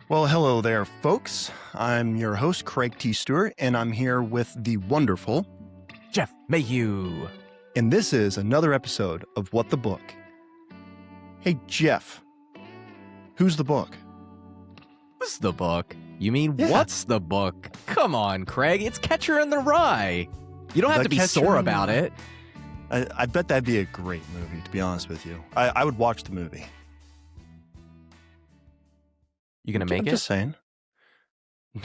Well, hello there, folks. I'm your host, Craig T. Stewart, and I'm here with the wonderful Jeff Mayhew. And this is another episode of What the Book. Hey, Jeff, who's the book? What's the book? You mean Yeah. What's the book? Come on, Craig. It's Catcher in the Rye. You don't have to be sore about it. I bet that'd be a great movie, to be honest with you. I would watch the movie. You gonna make I'm it? just saying.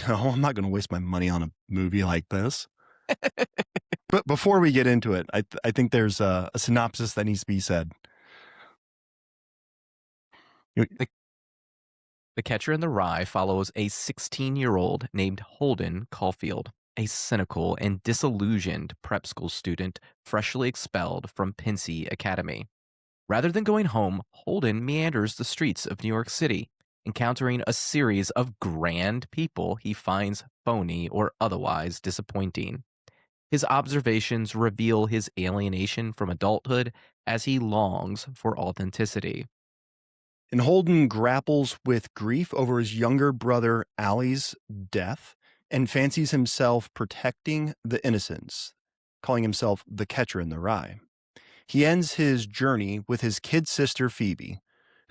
No, I'm not going to waste my money on a movie like this. But before we get into it, I think there's a synopsis that needs to be said. The Catcher in the Rye follows a 16-year-old named Holden Caulfield, a cynical and disillusioned prep school student freshly expelled from Pincy Academy. Rather than going home, Holden meanders the streets of New York City, encountering a series of grand people he finds phony or otherwise disappointing. His observations reveal his alienation from adulthood as he longs for authenticity. And Holden grapples with grief over his younger brother Allie's death and fancies himself protecting the innocents, calling himself the Catcher in the Rye. He ends his journey with his kid sister Phoebe,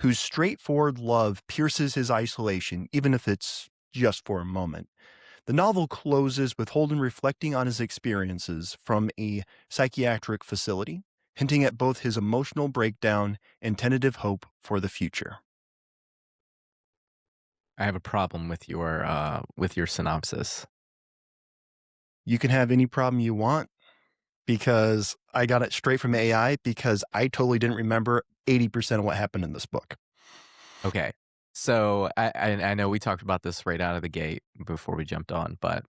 whose straightforward love pierces his isolation, even if it's just for a moment. The novel closes with Holden reflecting on his experiences from a psychiatric facility, hinting at both his emotional breakdown and tentative hope for the future. I have a problem with your synopsis. You can have any problem you want because I got it straight from AI because I totally didn't remember 80% of what happened in this book. Okay. So I know we talked about this right out of the gate before we jumped on, but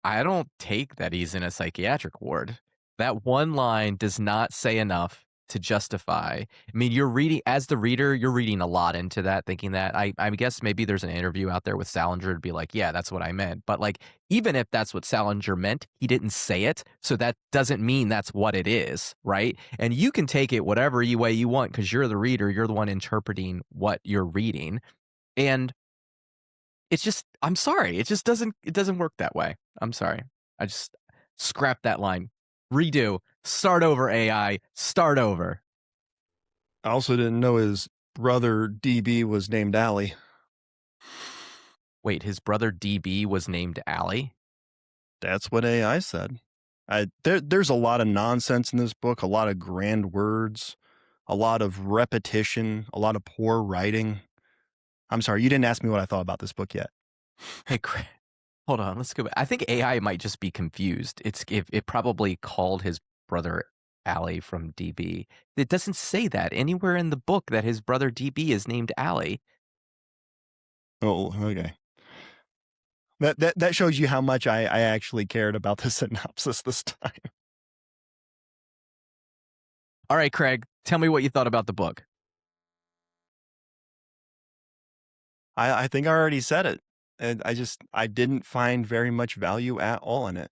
I don't take that he's in a psychiatric ward. That one line does not say enough to justify. I mean, you're reading, as the reader, you're reading a lot into that, thinking that. I guess maybe there's an interview out there with Salinger to be like, yeah, that's what I meant. But like, even if that's what Salinger meant, he didn't say it. So that doesn't mean that's what it is, right? And you can take it whatever way you want because you're the reader. You're the one interpreting what you're reading. And it's just, I'm sorry. It doesn't work that way. I'm sorry. I just scrap that line. Redo. Start over, AI. Start over. I also didn't know his brother DB was named Allie. Wait, his brother DB was named Allie? That's what AI said. There's a lot of nonsense in this book, a lot of grand words, a lot of repetition, a lot of poor writing. I'm sorry, you didn't ask me what I thought about this book yet. Hey, hold on. Let's go back. I think AI might just be confused. It probably called his brother Allie from DB. It doesn't say that anywhere in the book that his brother DB is named Allie. Oh, okay. That shows you how much I actually cared about the synopsis this time. All right, Craig, tell me what you thought about the book. I think I already said it. And I didn't find very much value at all in it.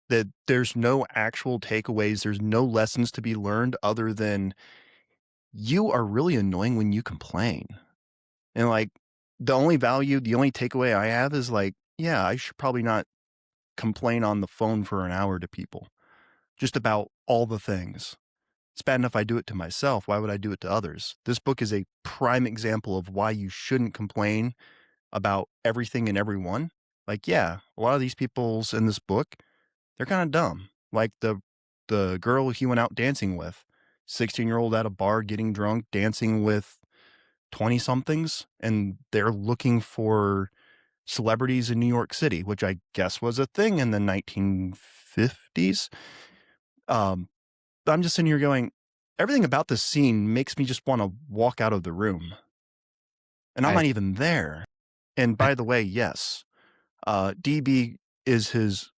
That there's no actual takeaways. There's no lessons to be learned other than you are really annoying when you complain. And like the only takeaway I have is like, yeah, I should probably not complain on the phone for an hour to people just about all the things. It's bad enough I do it to myself. Why would I do it to others? This book is a prime example of why you shouldn't complain about everything and everyone. Like, yeah, a lot of these people's in this book, they're kind of dumb. Like the girl he went out dancing with, 16-year-old at a bar getting drunk, dancing with 20-somethings, and they're looking for celebrities in New York City, which I guess was a thing in the 1950s. I'm just sitting here going, everything about this scene makes me just want to walk out of the room. And I'm not even there. And by the way, yes, DB is his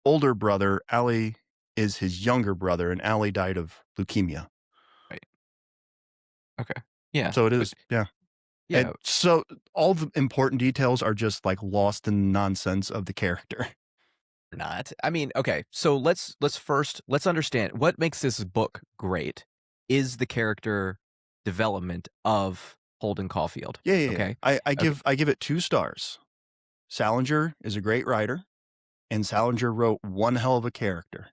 older brother. Allie is his younger brother, and Allie died of leukemia. Right. Okay. Yeah. So it is. Yeah. Yeah. And so all the important details are just like lost in the nonsense of the character. Not. I mean, okay. So let's understand what makes this book great is the character development of Holden Caulfield. Yeah, yeah, yeah. Okay. I Okay. give I give it 2 stars. Salinger is a great writer, and Salinger wrote one hell of a character.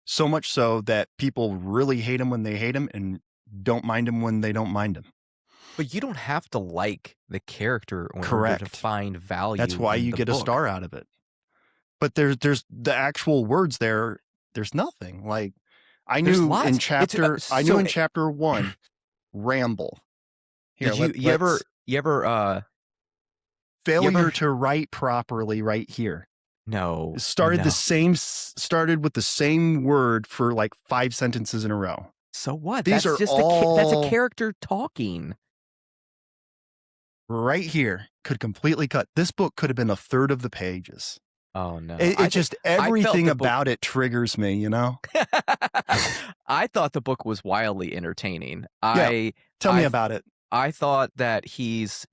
So much so that people really hate him when they hate him and don't mind him when they don't mind him. But you don't have to like the character in order to Correct. find That's value why in you the get a book. star out of it. But there's the actual words there, there's nothing. Like, There's lots. I knew in chapter 1, ramble. Here, Did you ever let's you failure ever to write properly right here. no, It no. started with the same word for, like, 5 sentences in a row. So what? These are That's a all character talking. right here, could completely cut this book could have been a third of the pages. Oh, no. It just I felt everything the book about it triggers me, you know? I thought the book was wildly entertaining. Yeah. Tell me I about it. I thought that he's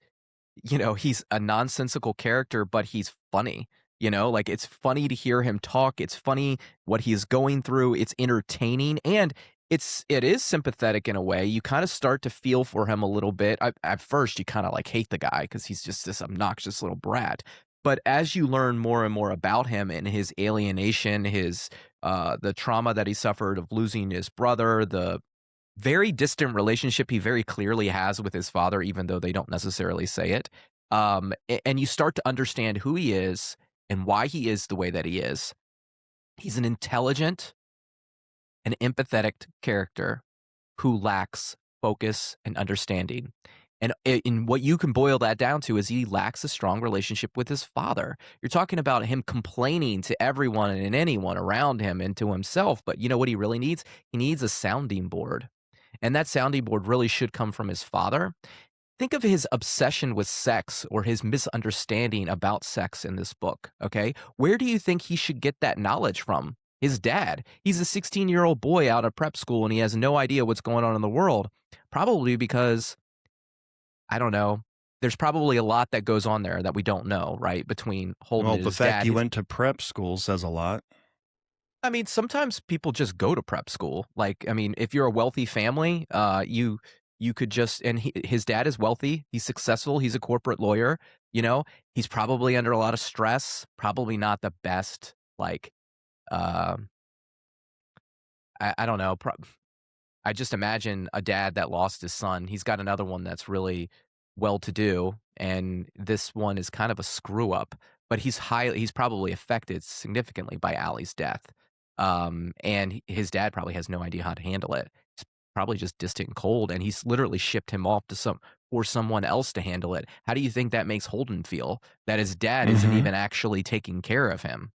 a nonsensical character, but he's funny. Like it's funny to hear him talk. It's funny what he's going through. It's entertaining and it is sympathetic in a way. You kind of start to feel for him a little bit. At first, you kind of like hate the guy because he's just this obnoxious little brat. But as you learn more and more about him and his alienation, his the trauma that he suffered of losing his brother, the very distant relationship he very clearly has with his father, even though they don't necessarily say it. And you start to understand who he is and why he is the way that he is. He's an intelligent and empathetic character who lacks focus and understanding. And in what you can boil that down to is he lacks a strong relationship with his father. You're talking about him complaining to everyone and anyone around him and to himself. But you know what he really needs? He needs a sounding board. And that sounding board really should come from his father. Think of his obsession with sex or his misunderstanding about sex in this book, okay? Where do you think he should get that knowledge from? His dad. He's a 16-year-old boy out of prep school and he has no idea what's going on in the world. Probably because, I don't know, there's probably a lot that goes on there that we don't know, right? Between Holden Well, and the his fact dad. he went to prep school says a lot. I mean, sometimes people just go to prep school. Like, I mean, if you're a wealthy family, you could just and his dad is wealthy. He's successful. He's a corporate lawyer. He's probably under a lot of stress. Probably not the best. Like, um, I don't know. I just imagine a dad that lost his son. He's got another one that's really well to do, and this one is kind of a screw up, but he's probably affected significantly by Allie's death. And his dad probably has no idea how to handle it. He's probably just distant and cold, and he's literally shipped him off to someone else to handle it. How do you think that makes Holden feel? That his dad isn't Mhm. even actually taking care of him.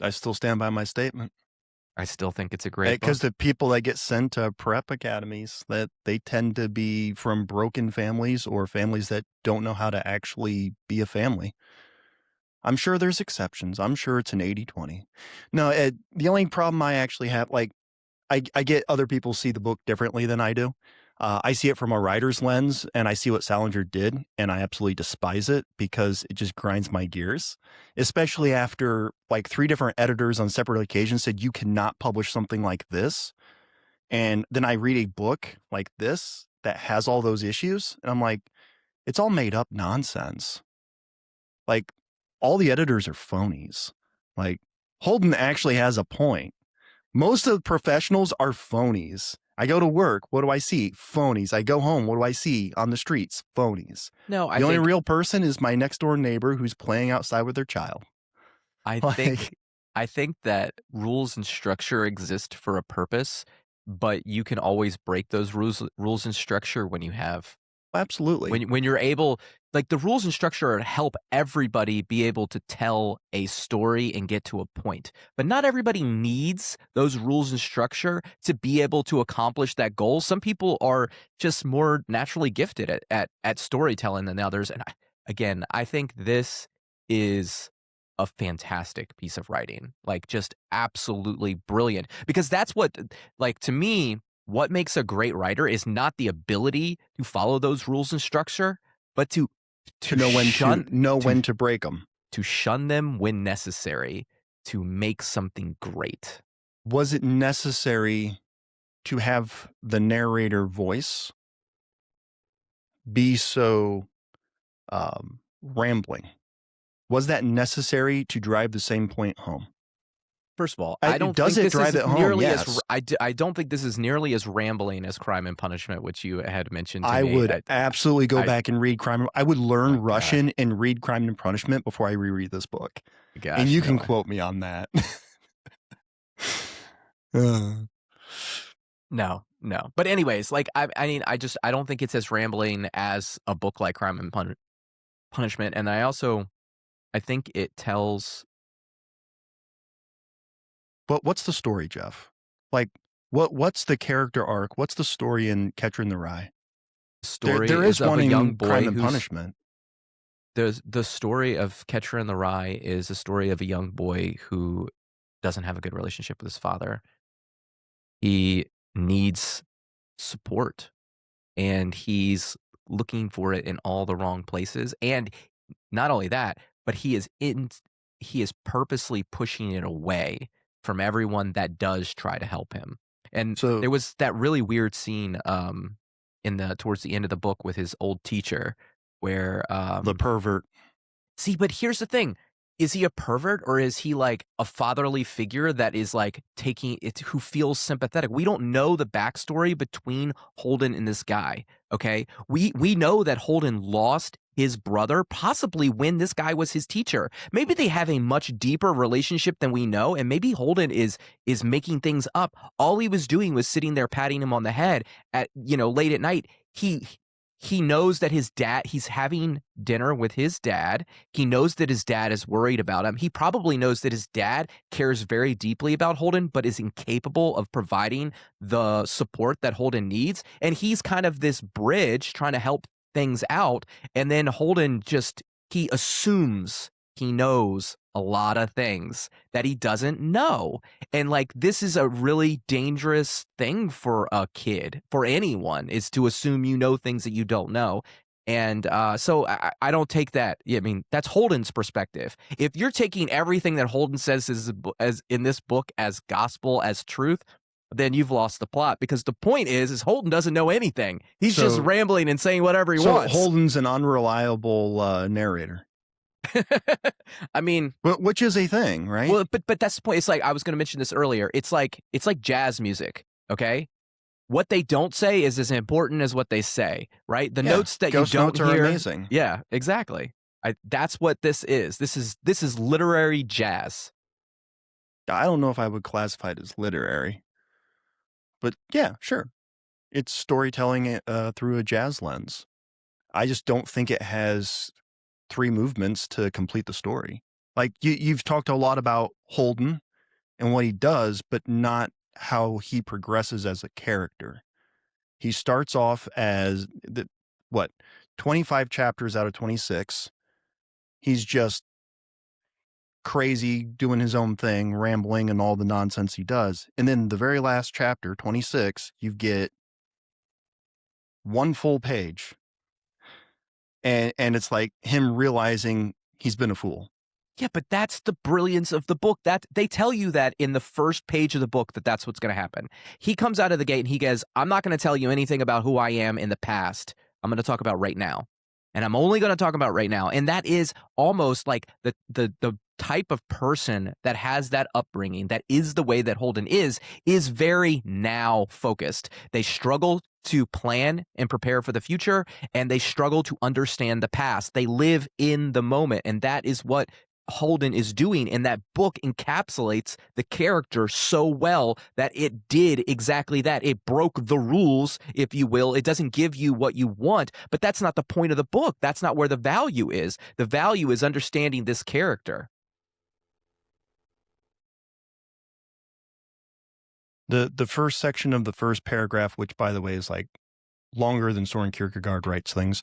I still stand by my statement. I still think it's a great Because book. the people that get sent to prep academies, that they tend to be from broken families or families that don't know how to actually be a family. I'm sure there's exceptions. I'm sure it's an 80-20. No, the only problem I actually have, like, I get other people see the book differently than I do. I see it from a writer's lens, and I see what Salinger did, and I absolutely despise it because it just grinds my gears, especially after like 3 different editors on separate occasions said, "You cannot publish something like this." And then I read a book like this that has all those issues, and I'm like, "It's all made up nonsense." Like, all the editors are phonies. Like, Holden actually has a point. Most of the professionals are phonies. I go to work, what do I see? Phonies. I go home, what do I see on the streets? Phonies. No, The only real person is my next door neighbor who's playing outside with their child. I Like, think I think that rules and structure exist for a purpose, but you can always break those rules and structure when you have absolutely. when you're able like, the rules and structure are to help everybody be able to tell a story and get to a point. But not everybody needs those rules and structure to be able to accomplish that goal. Some people are just more naturally gifted at storytelling than others, and again, I think this is a fantastic piece of writing, like, just absolutely brilliant, because that's what like, to me, what makes a great writer is not the ability to follow those rules and structure, but to To to know when to shun know to when to break them. to shun them when necessary to make something great. Was it necessary to have the narrator voice? be so rambling? Was that necessary to drive the same point home? First of all, I don't Does think it this drive is it home? nearly as Yes. I don't think this is nearly as rambling as Crime and Punishment, which you had mentioned to I me. would absolutely go I back and read I would oh learn my god, Russian and read Crime and Punishment before I reread this book. And gosh, you no can way. quote me on that. Uh, No, no. But anyways, like I mean, I don't think it's as rambling as a book like Crime and Punishment, and I think it tells but what's the story, Jeff? Like, what's the character arc? What's the story in Catcher in the Rye? story There is is of one a young in Crime boy and who's Punishment. the story of Catcher in the Rye is a story of a young boy who doesn't have a good relationship with his father. He needs support and he's looking for it in all the wrong places. And not only that, but he is purposely pushing it away from everyone that does try to help him. And So there was that really weird scene in the towards the end of the book with his old teacher where the pervert. see, but here's the thing. Is he a pervert or is he like a fatherly figure that is like taking it who feels sympathetic? We don't know the backstory between Holden and this guy. Okay. We know that Holden lost his brother, possibly when this guy was his teacher. Maybe they have a much deeper relationship than we know, and maybe Holden is making things up. All he was doing was sitting there patting him on the head at late at night. He knows that his dad, he's having dinner with his dad. He knows that his dad is worried about him. He probably knows that his dad cares very deeply about Holden, but is incapable of providing the support that Holden needs. And he's kind of this bridge trying to help things out. And then Holden he assumes he knows a lot of things that he doesn't know. And like, this is a really dangerous thing for a kid, for anyone, is to assume you know things that you don't know. And so I don't take that. I mean, that's Holden's perspective. If you're taking everything that Holden says as in this book as gospel, as truth, then you've lost the plot because the point is Holden doesn't know anything. He's just So rambling and saying whatever he so wants. Holden's an unreliable narrator. I mean, But which is a thing, right? well, but that's the point. It's like I was going to mention this earlier. It's like jazz music. Okay, what they don't say is as important as what they say. Right? The Yeah. notes that you Ghost don't notes are hear. amazing. Yeah, exactly. That's what this is. This is literary jazz. I don't know if I would classify it as literary, but yeah, sure. It's storytelling through a jazz lens. I just don't think it has three movements to complete the story. Like you've talked a lot about Holden and what he does, but not how he progresses as a character. He starts off as what 25 chapters out of 26. He's just crazy, doing his own thing, rambling and all the nonsense he does. And then the very last chapter, 26, you get one full page. And it's like him realizing he's been a fool. Yeah, but that's the brilliance of the book. That they tell you that in the first page of the book that's what's going to happen. He comes out of the gate and he goes, "I'm not going to tell you anything about who I am in the past. I'm going to talk about right now, and I'm only going to talk about right now." And that is almost like the type of person that has that upbringing. That is the way that Holden is very now focused. They struggle to plan and prepare for the future, and they struggle to understand the past. They live in the moment, and that is what Holden is doing, and that book encapsulates the character so well that it did exactly that. It broke the rules, if you will. It doesn't give you what you want, but that's not the point of the book. That's not where the value is. The value is understanding this character. The first section of the first paragraph, which by the way is like longer than Soren Kierkegaard writes things.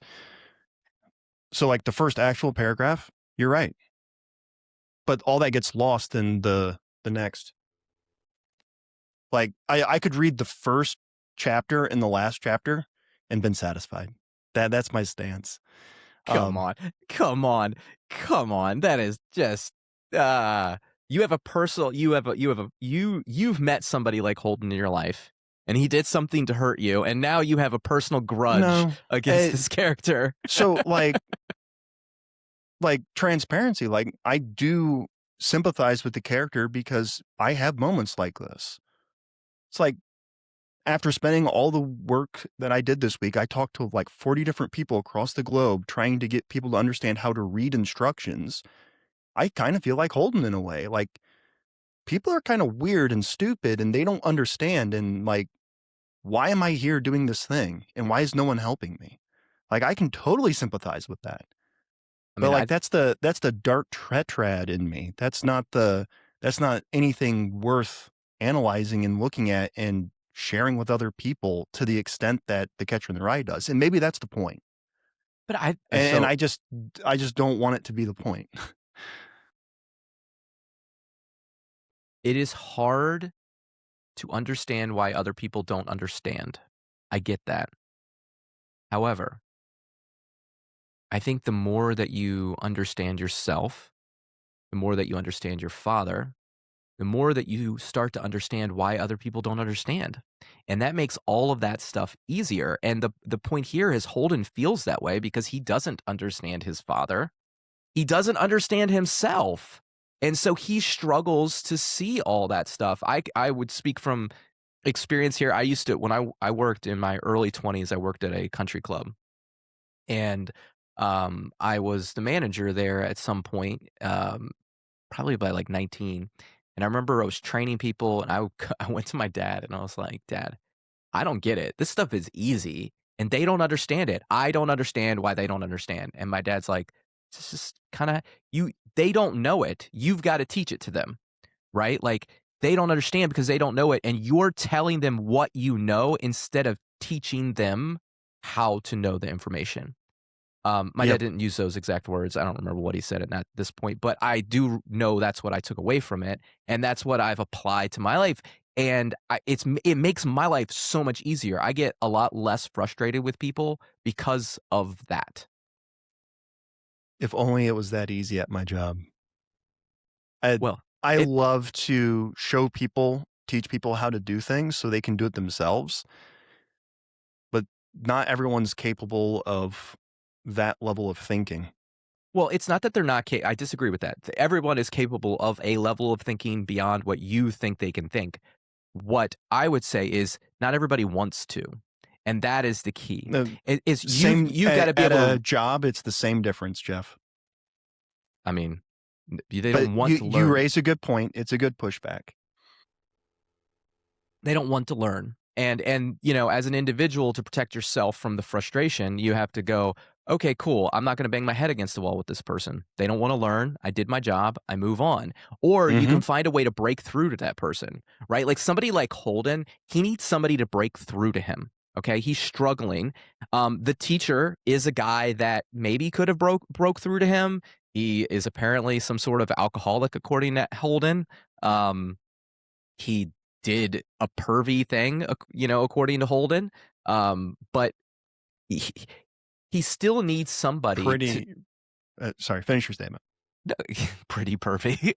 So like the first actual paragraph, you're right. But all that gets lost in the next. Like I could read the first chapter and the last chapter and been satisfied. That's my stance. Come on. Come on. Come on. That is just you have a personal you've met somebody like Holden in your life, and he did something to hurt you, and now you have a personal grudge No. against this character. So, like transparency, like, I do sympathize with the character because I have moments like this. It's like, after spending all the work that I did this week, I talked to, like, 40 different people across the globe trying to get people to understand how to read instructions. I kinda feel like Holden in a way, like, people are kinda weird and stupid, and they don't understand, and, like, why am I here doing this thing, and why is no one helping me? Like, I can totally sympathize with that. I But, mean, like, I that's the dark tetrad in me. That's not anything worth analyzing and looking at and sharing with other people to the extent that The Catcher in the Rye does, and maybe that's the point. but I And so I just don't want it to be the point. it is hard to understand why other people don't understand. I get that. However, I think the more that you understand yourself, the more that you understand your father, the more that you start to understand why other people don't understand. And that makes all of that stuff easier. And the point here is Holden feels that way because he doesn't understand his father. He doesn't understand himself. And so he struggles to see all that stuff. I would speak from experience here. I used to when I worked in my early 20s, I worked at a country club. And I was the manager there at some point. Probably by like 19. And I remember I was training people and I went to my dad and I was like, "Dad, I don't get it. This stuff is easy and they don't understand it. I don't understand why they don't understand." And my dad's like, "It's just kind of they don't know it. You've got to teach it to them." Right? Like they don't understand because they don't know it and you're telling them what you know instead of teaching them how to know the information. My dad Yep. didn't use those exact words. I don't remember what he said at that this point, but I do know that's what I took away from it, and that's what I've applied to my life. And it makes my life so much easier. I get a lot less frustrated with people because of that. If only it was that easy at my job. I Well, I it love to show people, teach people how to do things so they can do it themselves, but not everyone's capable of that level of thinking. well, it's not that they're not I disagree with that. Everyone is capable of a level of thinking beyond what you think they can think. What I would say is not everybody wants to, and that is the key. The Is same you've gotta be at able a to job, it's the same difference, Jeff. I mean, they But don't want you to you learn. raise a good point. It's a good pushback. They don't want to learn. And, you know, as an individual to protect yourself from the frustration, you have to go, "Okay, cool. I'm not gonna bang my head against the wall with this person. They don't wanna learn. I did my job. I move on." Or you Mhm. can find a way to break through to that person, right? Like somebody like Holden, he needs somebody to break through to him. Okay, he's struggling. The teacher is a guy that maybe could have broke through to him. He is apparently some sort of alcoholic, according to Holden. He did a pervy thing, you know, according to Holden. But he, he still needs somebody to Pretty sorry, finish your statement. pretty pervy.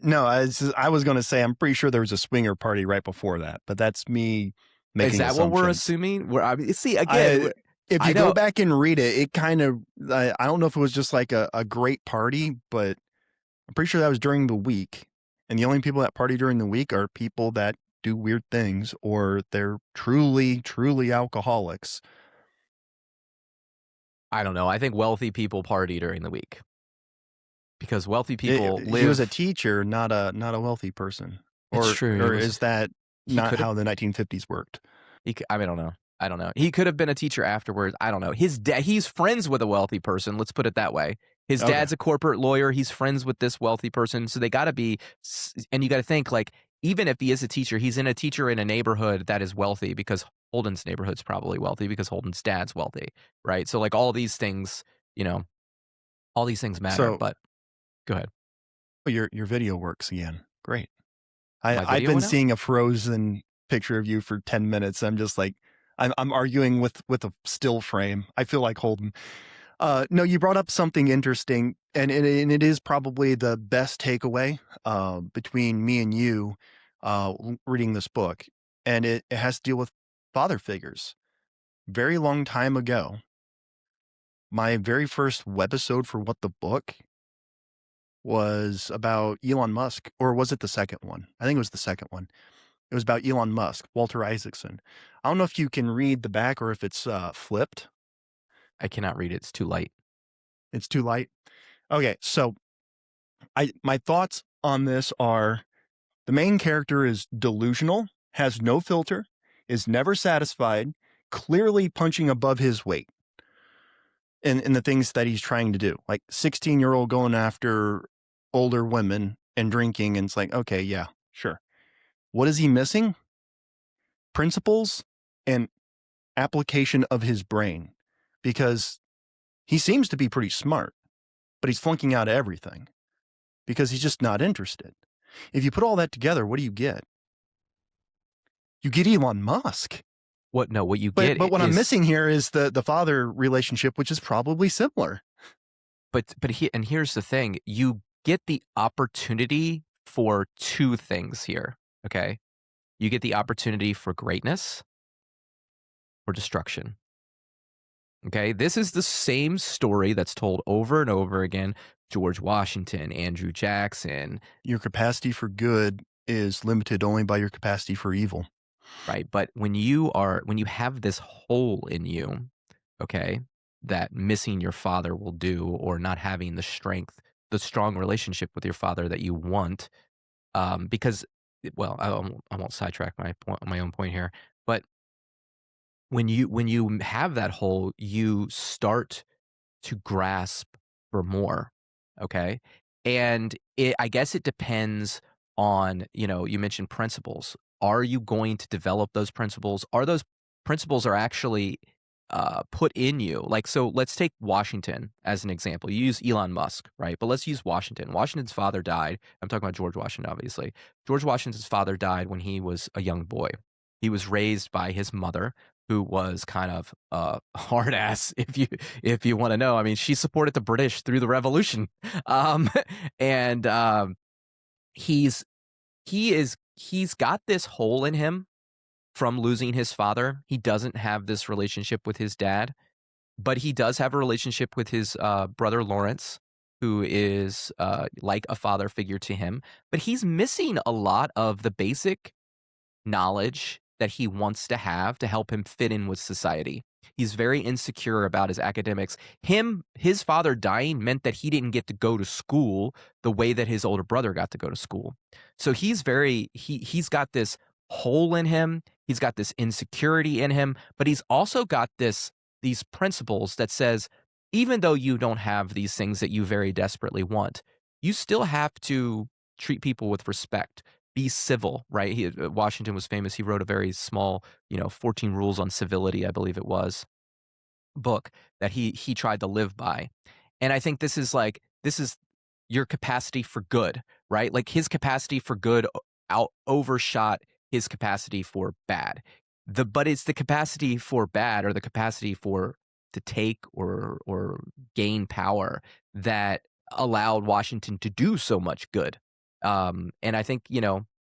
No, I was gonna say I'm pretty sure there was a swinger party right before that, but that's me Is making that what we're assumptions. assuming? Where I mean, see again, I If I you go know back and read it, it kind of I don't know if it was just like a great party, but I'm pretty sure that was during the week, and the only people that party during the week are people that do weird things or they're truly, truly alcoholics. I don't know. I think wealthy people party during the week because wealthy people He was a live. teacher, not a wealthy person. It's true. He Or was. is that He not could have. how the 1950s worked? I mean, I don't know. I don't know. He could have been a teacher afterwards. I don't know. His dad. He's friends with a wealthy person. Let's put it that way. His Okay. dad's a corporate lawyer. He's friends with this wealthy person. So they got to be. And you got to think like even if he is a teacher, he's in a teacher in a neighborhood that is wealthy because Holden's neighborhood's probably wealthy because Holden's dad's wealthy, right? So like all these things, you know, all these things matter. So, But go ahead. your video works again. Great. My I've video been went out. seeing a frozen picture of you for 10 minutes. I'm just like I'm arguing with a still frame. I feel like Holden. No, you brought up something interesting, and it is probably the best takeaway between me and you reading this book. and it has to deal with father figures. Very long time ago, my very first webisode for What the Book was about Elon Musk, or was it the second one? I think it was the second one. It was about Elon Musk, Walter Isaacson. I don't know if you can read the back or if it's flipped. I cannot read it, it's too light. It's too light. Okay, so I my thoughts on this are the main character is delusional, has no filter, is never satisfied, clearly punching above his weight in the things that he's trying to do. Like 16-year-old going after older women and drinking, and it's like, okay, yeah, sure. What is he missing? Principles and application of his brain. Because he seems to be pretty smart, but he's flunking out of everything because he's just not interested. If you put all that together, what do you get? You get Elon Musk. What no, what you But get but what I'm is missing here is the father relationship, which is probably similar. but here's the thing, you get the opportunity for 2 things here, okay? You get the opportunity for greatness or destruction, okay? This is the same story that's told over and over again. George Washington, Andrew Jackson, Your capacity for good is limited only by your capacity for evil. right? But when you have this hole in you, okay, that missing your father will do, or not having the strength, the strong relationship with your father that you want, because well, I won't sidetrack my own point here, but when you have that hole, you start to grasp for more, okay? And I guess it depends on, you mentioned principles. Are you going to develop those principles? Are those principles are actually put in you? Like, so let's take Washington as an example. You use Elon Musk, right? But let's use Washington. Washington's father died. I'm talking about George Washington, obviously. George Washington's father died when he was a young boy. He was raised by his mother, who was kind of a hard ass, if you want to know. I mean, she supported the British through the Revolution, um, and he's he's got this hole in him from losing his father. He doesn't have this relationship with his dad, but he does have a relationship with his brother Lawrence, who is like a father figure to him. But he's missing a lot of the basic knowledge that he wants to have to help him fit in with society. He's very insecure about his academics. His father dying meant that he didn't get to go to school the way that his older brother got to go to school. So he's got this hole in him. He's got this insecurity in him, but he's also got these principles that says, even though you don't have these things that you very desperately want, you still have to treat people with respect, be civil, right? Washington was famous. He wrote a very small, 14 Rules on Civility, I believe it was, book that he tried to live by. And I think this is your capacity for good, right? Like his capacity for good overshot his capacity for bad. But it's the capacity for bad, or the capacity for to take or gain power, that allowed Washington to do so much good. And I think,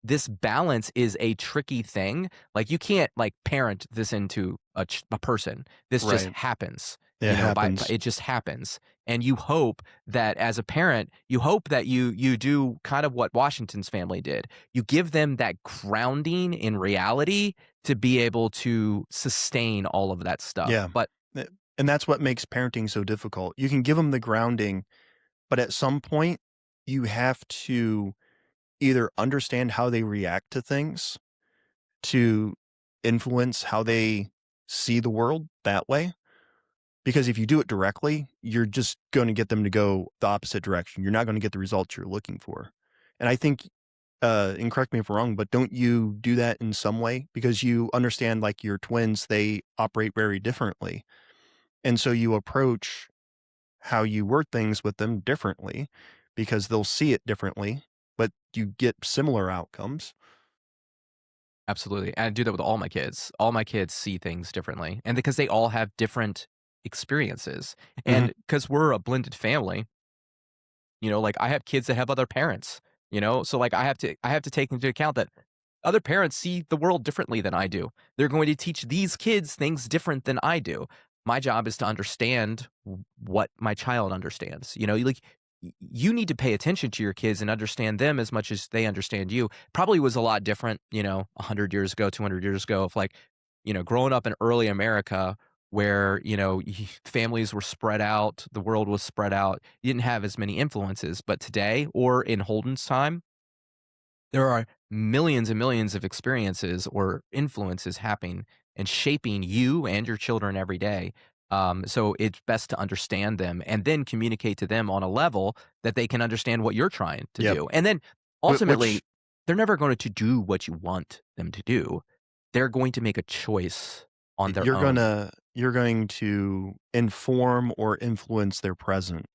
this balance is a tricky thing. Like you can't like parent this into a person. This just Right. happens, It by happens. it just happens. And you hope that as a parent, you hope that you do kind of what Washington's family did. You give them that grounding in reality to be able to sustain all of that stuff. Yeah. But Eh, and that's what makes parenting so difficult. You can give them the grounding, but at some point, you have to either understand how they react to things to influence how they see the world that way. Because if you do it directly, you're just going to get them to go the opposite direction. You're not going to get the results you're looking for. And I think, and correct me if I'm wrong, but don't you do that in some way? Because you understand, like your twins, they operate very differently. And so you approach how you word things with them differently because they'll see it differently, but you get similar outcomes. absolutely. And I do that with all my kids. All my kids see things differently. And because they all have different experiences. Mhm. And because we're a blended family, like I have kids that have other parents, so like I have to take into account that Other parents see the world differently than I do. They're going to teach these kids things different than I do. My job is to understand what my child understands. You know, like you need to pay attention to your kids and understand them as much as they understand you. Probably was a lot different, 100 years ago, 200 years ago, of like, growing up in early America where, families were spread out, the world was spread out. You didn't have as many influences. But today, or in Holden's time, there are millions and millions of experiences or influences happening and shaping you and your children every day. So it's best to understand them and then communicate to them on a level that they can understand what you're trying to Yep. do. And then Which ultimately, they're never going to do what you want them to do. They're going to make a choice on their own. you're going to inform or influence their present,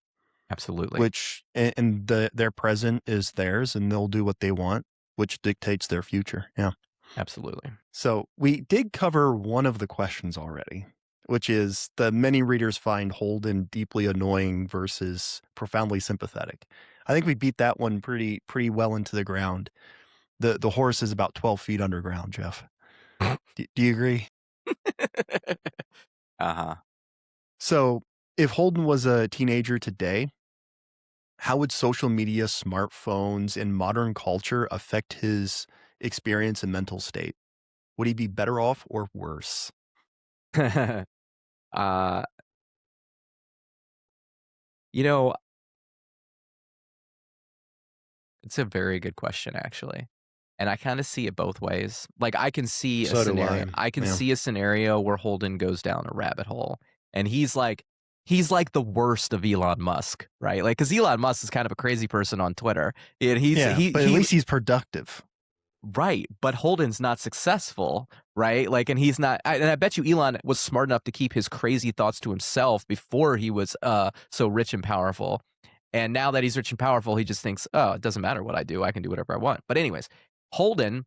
Absolutely. which and their present is theirs, and they'll do what they want, which dictates their future. Yeah. Absolutely. So we did cover one of the questions already, which is the many readers find Holden deeply annoying versus profoundly sympathetic. I think we beat that one pretty well into the ground. The horse is about 12 feet underground, Jeff. Do you agree? Uh huh. So if Holden was a teenager today, how would social media, smartphones, and modern culture affect his experience and mental state? Would he be better off or worse? uh, you know, It's a very good question, actually. And I kinda see it both ways. Like, So do I. I can Yeah. see a scenario where Holden goes down a rabbit hole, and he's like the worst of Elon Musk, right? Like, because Elon Musk is kind of a crazy person on Twitter, and he's Yeah, but at he least he's productive. right, but Holden's not successful, right? Like, and he's not and I bet you Elon was smart enough to keep his crazy thoughts to himself before he was, so rich and powerful. And now that he's rich and powerful, he just thinks, "Oh, it doesn't matter what I do. I can do whatever I want." But anyways, Holden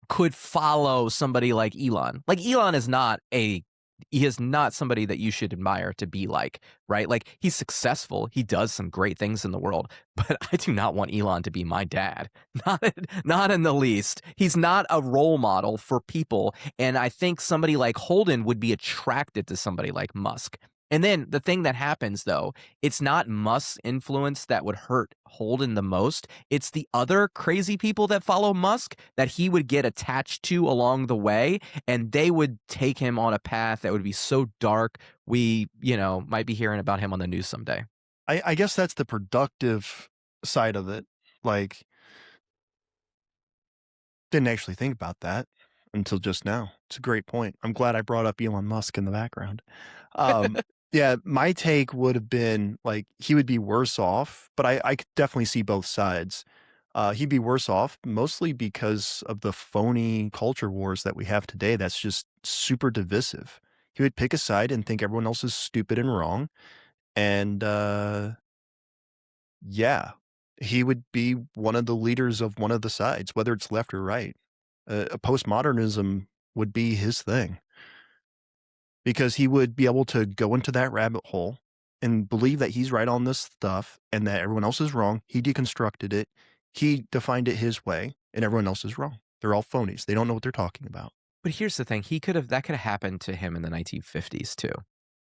could follow somebody like Elon. Like Elon is not a he is not somebody that you should admire to be like, right? Like he's successful, he does some great things in the world, but I do not want Elon to be my dad. Not in the least. He's not a role model for people, and I think somebody like Holden would be attracted to somebody like Musk. And then the thing that happens though, it's not Musk's influence that would hurt Holden the most. It's the other crazy people that follow Musk that he would get attached to along the way, and they would take him on a path that would be so dark. We, might be hearing about him on the news someday. I guess that's the productive side of it. Like, didn't actually think about that until just now. It's a great point. I'm glad I brought up Elon Musk in the background. Um, yeah, my take would have been like he would be worse off, but I could definitely see both sides. He'd be worse off mostly because of the phony culture wars that we have today. That's just super divisive. He would pick a side and think everyone else is stupid and wrong. And yeah, he would be one of the leaders of one of the sides, whether it's left or right. Postmodernism would be his thing because he would be able to go into that rabbit hole and believe that he's right on this stuff and that everyone else is wrong. He deconstructed it. He defined it his way, and everyone else is wrong. They're all phonies. They don't know what they're talking about. But here's the thing: that could have happened to him in the 1950s too.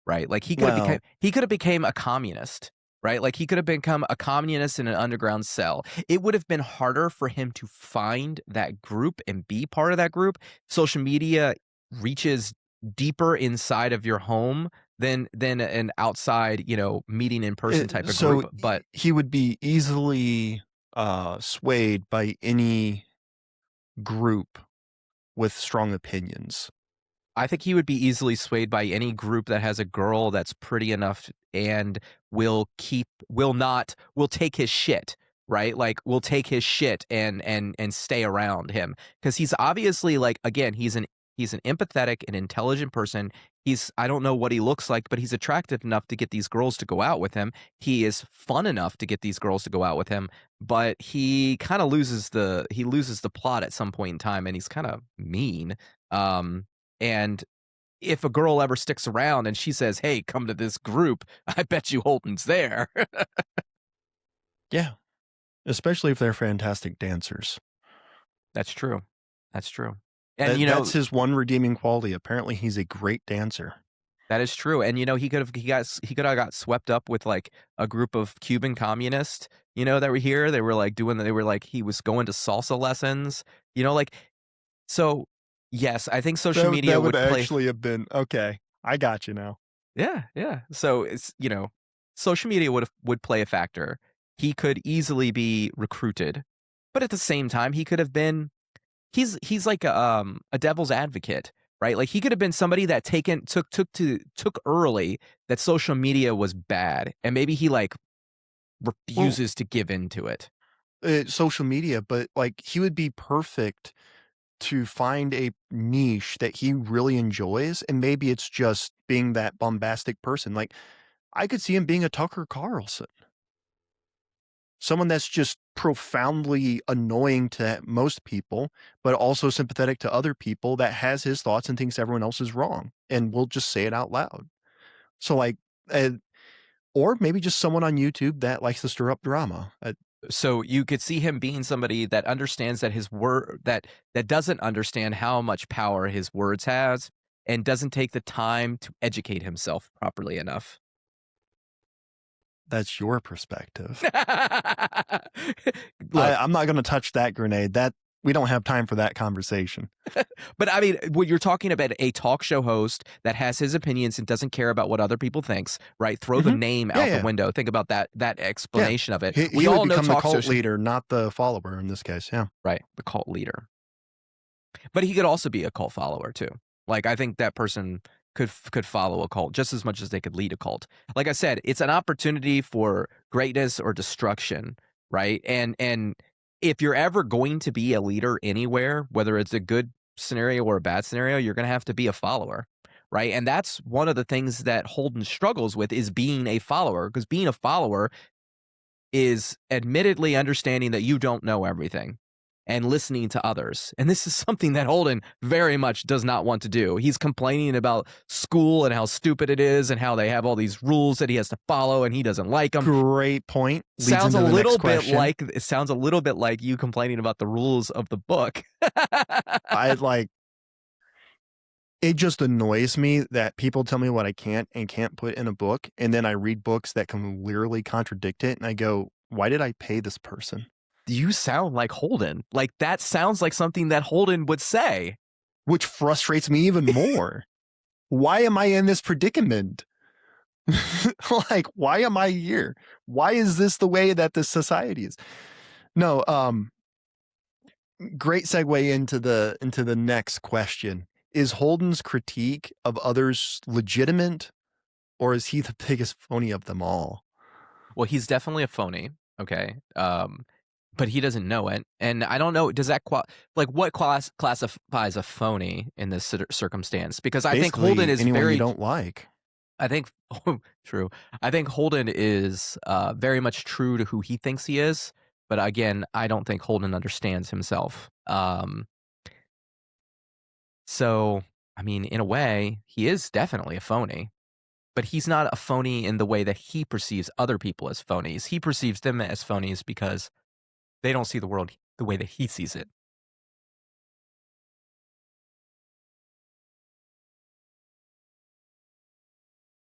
Right? Like Well, he could have became a communist, right? Like he could have become a communist in an underground cell. It would have been harder for him to find that group and be part of that group. Social media reaches deeper inside of your home than an outside, meeting in person type of so group. But he would be easily swayed by any group with strong opinions. I think he would be easily swayed by any group that has a girl that's pretty enough and will take his shit, right? Like will take his shit and stay around him cuz he's obviously like again, he's an empathetic and intelligent person. I don't know what he looks like, but he's attractive enough to get these girls to go out with him. He is fun enough to get these girls to go out with him, but he kind of loses the plot at some point in time and he's kind of mean. Um and if a girl ever sticks around and she says, "Hey, come to this group," I bet you Holton's there. Yeah, especially if they're fantastic dancers. That's true. That's true. And, That's his one redeeming quality. Apparently, he's a great dancer. that is true, and, he could have got swept up with, like, a group of Cuban communists, that were here. They were like he was going to salsa lessons, like so, yes, I think social media That would would play. actually have been okay. I got you now. Yeah, yeah. So social media would play a factor. He could easily be recruited, but at the same time, he could have been. He's like a devil's advocate, right? Like he could have been somebody that took early that social media was bad, and maybe he like Well, refuses to give into it. social media, but like he would be perfect to find a niche that he really enjoys, and maybe it's just being that bombastic person. Like I could see him being a Tucker Carlson, someone that's just profoundly annoying to most people, but also sympathetic to other people that has his thoughts and thinks everyone else is wrong and will just say it out loud. So like, uh, or maybe just someone on YouTube that likes to stir up drama. So you could see him being somebody that understands that his word that doesn't understand how much power his words has and doesn't take the time to educate himself properly enough. That's your perspective. Look, I'm not going to touch that grenade. That we don't have time for that conversation. but I mean, when you're talking about a talk show host that has his opinions and doesn't care about what other people thinks, right? Throw the Hmm. name Yeah, out the yeah, window. Think about that yeah. explanation of it. He We would all know become the talk cult shows, leader, not the follower in this case. Yeah. right? The cult leader. But he could also be a cult follower too. Like I think that person could follow a cult just as much as they could lead a cult. Like I said, it's an opportunity for greatness or destruction, right? And if you're ever going to be a leader anywhere, whether it's a good scenario or a bad scenario, you're going to have to be a follower, right? And that's one of the things that Holden struggles with is being a follower because being a follower is admittedly understanding that you don't know everything and listening to others. And this is something that Holden very much does not want to do. He's complaining about school and how stupid it is and how they have all these rules that he has to follow and he doesn't like them. Great point. Leads Sounds a into the next little bit question. like it sounds a little bit like you complaining about the rules of the book. I like it just annoys me that people tell me what I can't and can't put in a book, and then I read books that can literally contradict it, and I go, "Why did I pay this person?" You sound like Holden. Like that sounds like something that Holden would say. Which frustrates me even more. Why am I in this predicament? Like, why am I here? Why is this the way that the society is? No, great segue into the next question. Is Holden's critique of others legitimate, or is he the biggest phony of them all? Well, he's definitely a phony, okay? But he doesn't know it, and I don't know, does that like, what classifies a phony in this circumstance? Because I think Holden Basically, is anyone you very don't like. I think true. I think Holden is, very much true to who he thinks he is, but again, I don't think Holden understands himself. So, I mean, in a way, he is definitely a phony. But he's not a phony in the way that he perceives other people as phonies. He perceives them as phonies because they don't see the world the way that he sees it.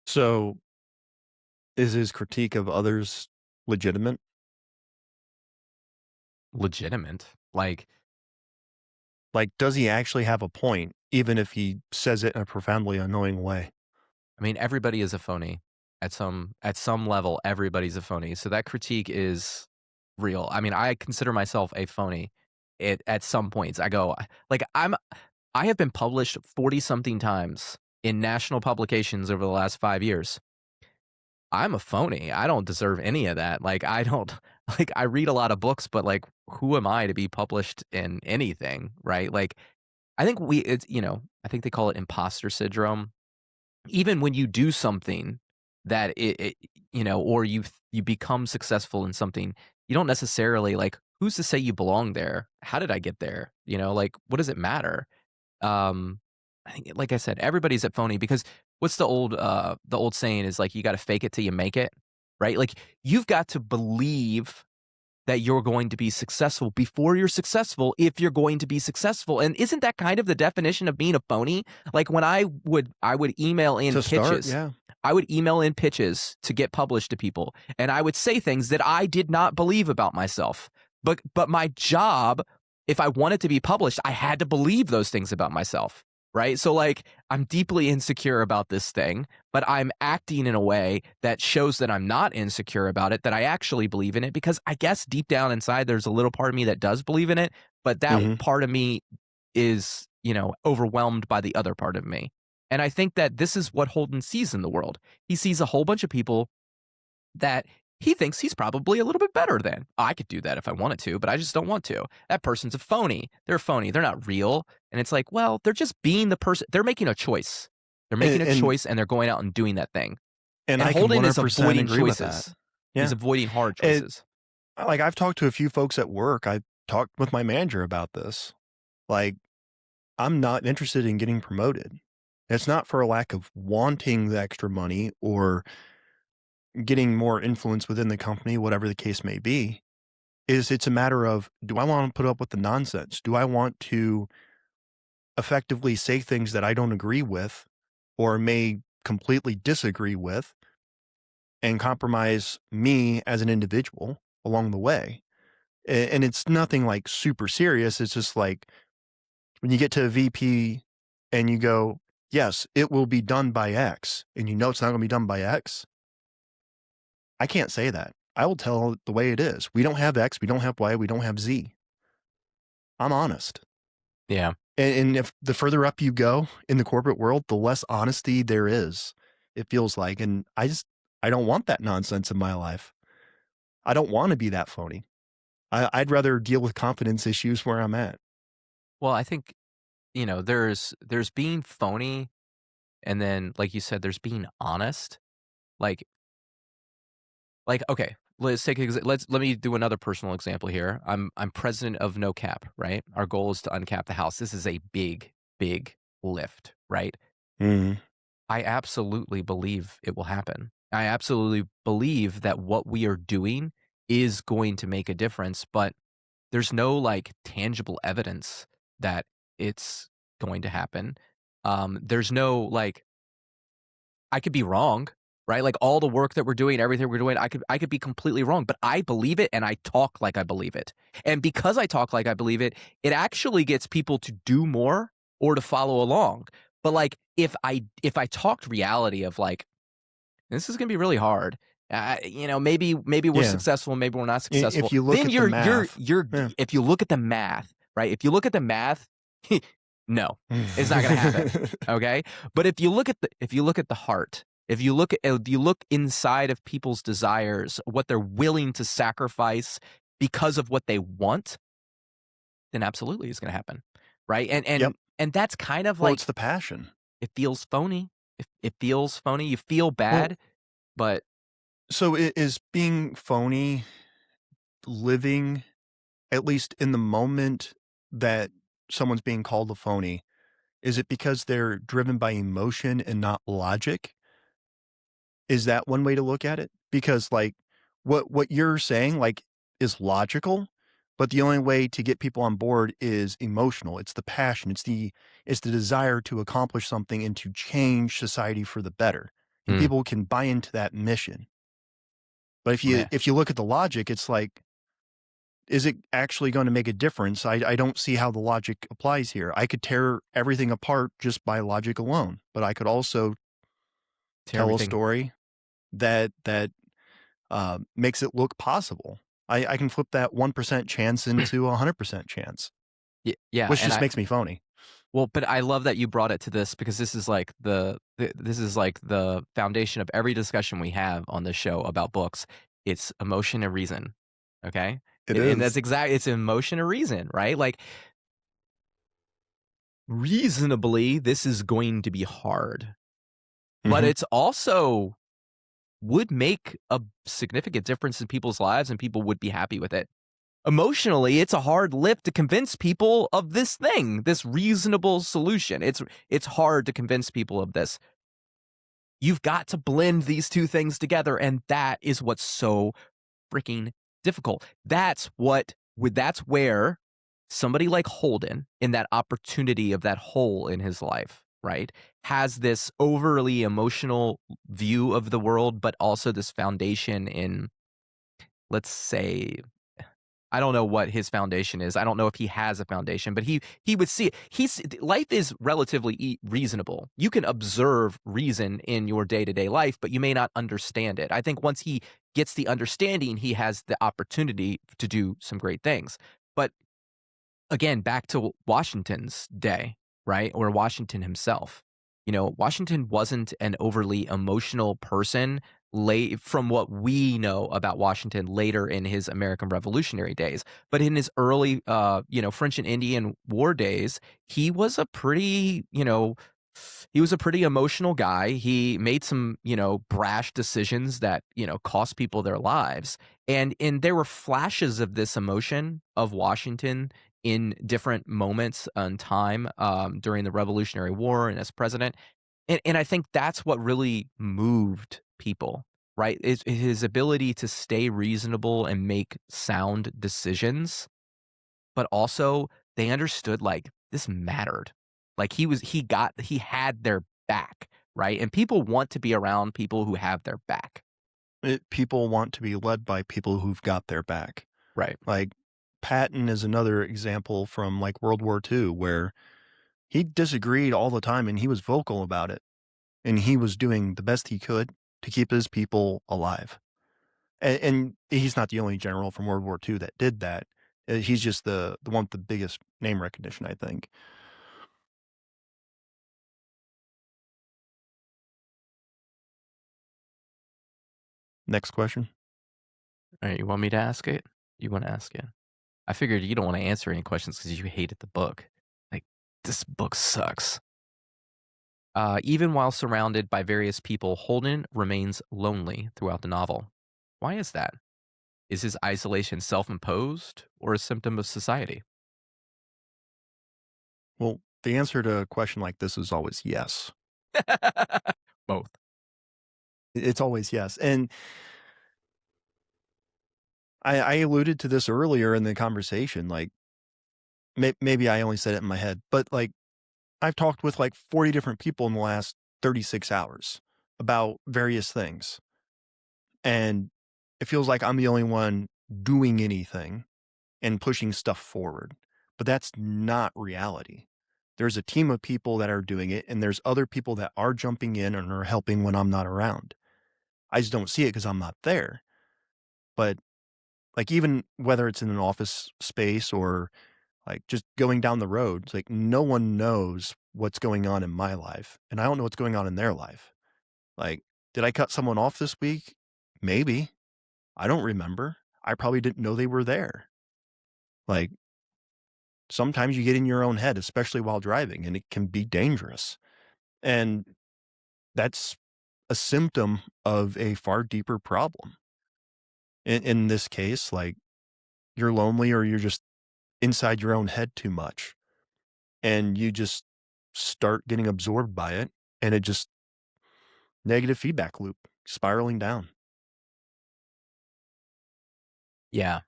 So, is his critique of others legitimate? Legitimate. Like, Like, does he actually have a point, even if he says it in a profoundly annoying way? I mean, everybody is a phony at some level. Everybody's a phony. So that critique is real. I mean, I consider myself a phony. At some points, I go like I have been published 40 something times in national publications over the last 5 years. I'm a phony. I don't deserve any of that. Like, I don't like, I read a lot of books, but, like, who am I to be published in anything, right? Like, I think I think they call it imposter syndrome. Even when you do something that or you become successful in something, you don't necessarily, like, who's to say you belong there? How did I get there? Like, what does it matter? Um, I think, like I said, everybody's at phony because what's the old saying is like you got to fake it till you make it, right? Like you've got to believe that you're going to be successful before you're successful if you're going to be successful. And isn't that kind of the definition of being a phony? Like when I would email in To start, pitches. yeah. I would email in pitches to get published to people, and I would say things that I did not believe about myself. But my job, if I wanted to be published, I had to believe those things about myself, right? So like I'm deeply insecure about this thing, but I'm acting in a way that shows that I'm not insecure about it, that I actually believe in it, because I guess deep down inside there's a little part of me that does believe in it, but that Mhm. part of me is, overwhelmed by the other part of me. And I think that this is what Holden sees in the world. He sees a whole bunch of people that he thinks he's probably a little bit better than. I could do that if I wanted to, but I just don't want to. That person's a phony. They're phony. They're not real. And it's like, well, they're just being the person. They're making a choice. They're making And a and choice and they're going out and doing that thing. and And I can Holden is 100% avoiding agree with that. choices. He's Yeah. avoiding hard It choices. like, I've talked to a few folks at work. I talked with my manager about this. Like, I'm not interested in getting promoted. It's not for a lack of wanting the extra money or getting more influence within the company, whatever the case may be. It's a matter of, do I want to put up with the nonsense? Do I want to effectively say things that I don't agree with or may completely disagree with and compromise me as an individual along the way? And it's nothing like super serious. It's just like when you get to a VP and you go, yes, it will be done by X, and you know it's not going to be done by X. I can't say that. I will tell it the way it is. We don't have X, we don't have Y, we don't have Z. I'm honest. Yeah. And if the further up you go in the corporate world, the less honesty there is, it feels like. And I don't want that nonsense in my life. I don't want to be that phony. I'd rather deal with confidence issues where I'm at. Well, I think, there's being phony, and then like you said, there's being honest. Like okay, let me do another personal example here. I'm president of No Cap, right? Our goal is to uncap the house. This is a big, big lift, right? Mhm. I absolutely believe it will happen. I absolutely believe that what we are doing is going to make a difference, but there's no like tangible evidence that it's going to happen. There's no like I could be wrong, right? Like all the work that we're doing, everything we're doing, I could be completely wrong, but I believe it and I talk like I believe it. And because I talk like I believe it, it actually gets people to do more or to follow along. But like if I talked reality of like this is going to be really hard. Maybe we're Yeah. successful, maybe we're not If successful. you look Then at the math. you're Yeah. if you look at the math, right? If you look at the math, no, it's not going to happen. Okay? But if you look at the heart, if you look inside of people's desires, what they're willing to sacrifice because of what they want, then absolutely it's going to happen. Right? And Yep. and and that's kind of Well, like it's the passion. it feels phony. It feels phony. You feel Well, bad, but so is being phony living, at least in the moment that someone's being called a phony, is it because they're driven by emotion and not logic? Is that one way to look at it? Because, like, what you're saying, like, is logical, but the only way to get people on board is emotional. It's the passion. It's the desire to accomplish something and to change society for the better, and mm, people can buy into that mission. But if you man, if you look at the logic, it's like, is it actually gonna make a difference? I don't see how the logic applies here. I could tear everything apart just by logic alone, but I could also to tell a everything. story that makes it look possible. I can flip that 1% chance into a 100% chance, Yeah, which and just makes me phony. but I love that you brought it to this because this is like this is like the foundation of every discussion we have on this show about books. It's emotion and reason, okay? It And that's is. it's emotion and reason, right? Like reasonably, this is going to be hard, but Mhm. it's also would make a significant difference in people's lives and people would be happy with it. Emotionally, it's a hard lift to convince people of this thing, this reasonable solution. It's hard to convince people of this. You've got to blend these two things together, and that is what's so freaking difficult. That's where somebody like Holden, in that opportunity of that hole in his life, right, has this overly emotional view of the world, but also this foundation in, let's say, I don't know what his foundation is. I don't know if he has a foundation, but he would see it. Life is relatively reasonable. You can observe reason in your day-to-day life, but you may not understand it. I think once he gets the understanding, he has the opportunity to do some great things. But again, back to Washington's day, right? Or Washington himself. Washington wasn't an overly emotional person late from what we know about Washington later in his American Revolutionary days. But in his early French and Indian War days, he was a pretty, he was a pretty emotional guy. He made some, brash decisions that, cost people their lives. And there were flashes of this emotion of Washington in different moments in time during the Revolutionary War and as president. And I think that's what really moved people, right? Is his ability to stay reasonable and make sound decisions, but also they understood like this mattered. Like he had their back, right? And people want to be around people who have their back. People want to be led by people who've got their back. Right. Like, Patton is another example from, like, World War II where he disagreed all the time, and he was vocal about it, and he was doing the best he could to keep his people alive. And he's not the only general from World War II that did that. He's just the one with the biggest name recognition, I think. Next question. All right. You want me to ask it? You want to ask it? I figured you don't want to answer any questions because you hated the book. Like, this book sucks. Even while surrounded by various people, Holden remains lonely throughout the novel. Why is that? Is his isolation self imposed or a symptom of society? Well, the answer to a question like this is always yes. Both. It's always yes, and I alluded to this earlier in the conversation, like, maybe I only said it in my head, but, like, I've talked with, like, 40 different people in the last 36 hours about various things, and it feels like I'm the only one doing anything and pushing stuff forward, but that's not reality. There's a team of people that are doing it, and there's other people that are jumping in and are helping when I'm not around. I just don't see it because 'cause I'm not there, but, like, even whether it's in an office space or, like, just going down the road, it's like no one knows what's going on in my life, and I don't know what's going on in their life. Like, did I cut someone off this week? Maybe. I don't remember. I probably didn't know they were there. Like, sometimes you get in your own head, especially while driving, and it can be dangerous. And that's a symptom of a far deeper problem. In this case, like, you're lonely or you're just inside your own head too much, and you just start getting absorbed by it, and it just negative feedback loop spiraling down. Yeah.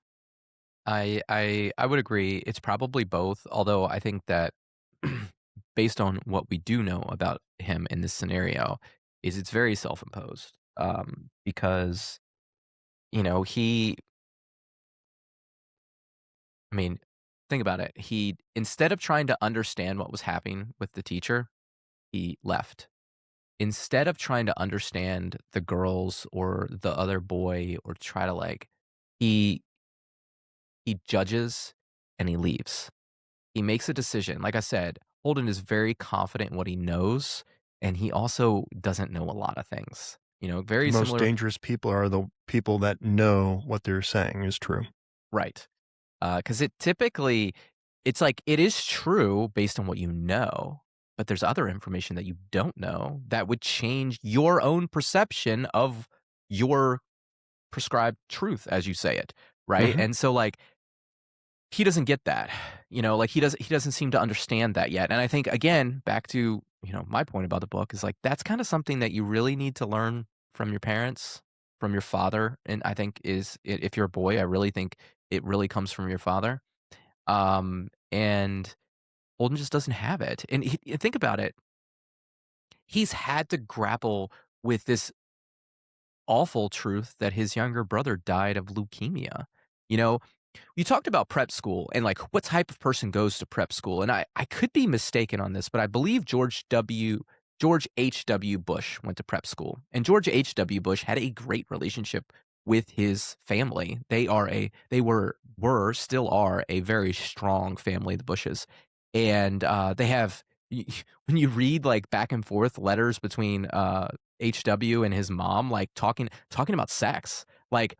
I would agree. It's probably both, although I think that based on what we do know about him in this scenario, is it's very self-imposed. Because, he I mean, think about it. He instead of trying to understand what was happening with the teacher, he left. Instead of trying to understand the girls or the other boy or try to he he judges and he leaves. He makes a decision. Like I said, Holden is very confident in what he knows, and he also doesn't know a lot of things. The Very most similar. dangerous people are the people that know what they're saying is true. Right. Because it's like it is true based on what you know, but there's other information that you don't know that would change your own perception of your prescribed truth as you say it, right? Mhm. And so, like, he doesn't get that. Like, he doesn't seem to understand that yet. And I think, again, back to, my point about the book is like that's kind of something that you really need to learn from your parents. from your father, and I think if you're a boy, I really think it really comes from your father. And Holden just doesn't have it. And think about it, he's had to grapple with this awful truth that his younger brother died of leukemia. You know, you talked about prep school and like what type of person goes to prep school. And I could be mistaken on this, but I believe George H.W. Bush went to prep school. And George H.W. Bush had a great relationship with his family. They were still are a very strong family, the Bushes. And they have when you read like back and forth letters between HW and his mom, like talking about sex, like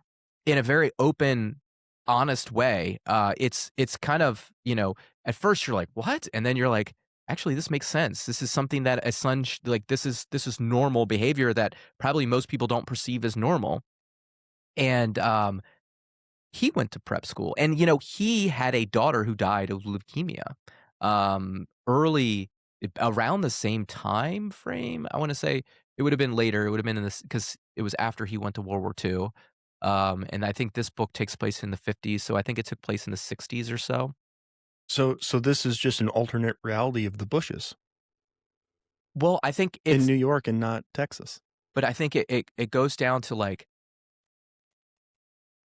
in a very open, honest way. It's kind of, at first you're like, "What?" And then you're like, "Actually, this makes sense. This is something that a son like this is normal behavior that probably most people don't perceive as normal." And he went to prep school, and, he had a daughter who died of leukemia, early around the same time frame, I wanna say. It would've been later, it would've been in this because it was after he went to World War II, and I think this book takes place in the '50s, so I think it took place in the '60s or so. So this is just an alternate reality of the Bushes Well, I think in it's New York and not Texas. but I think it goes down to, like,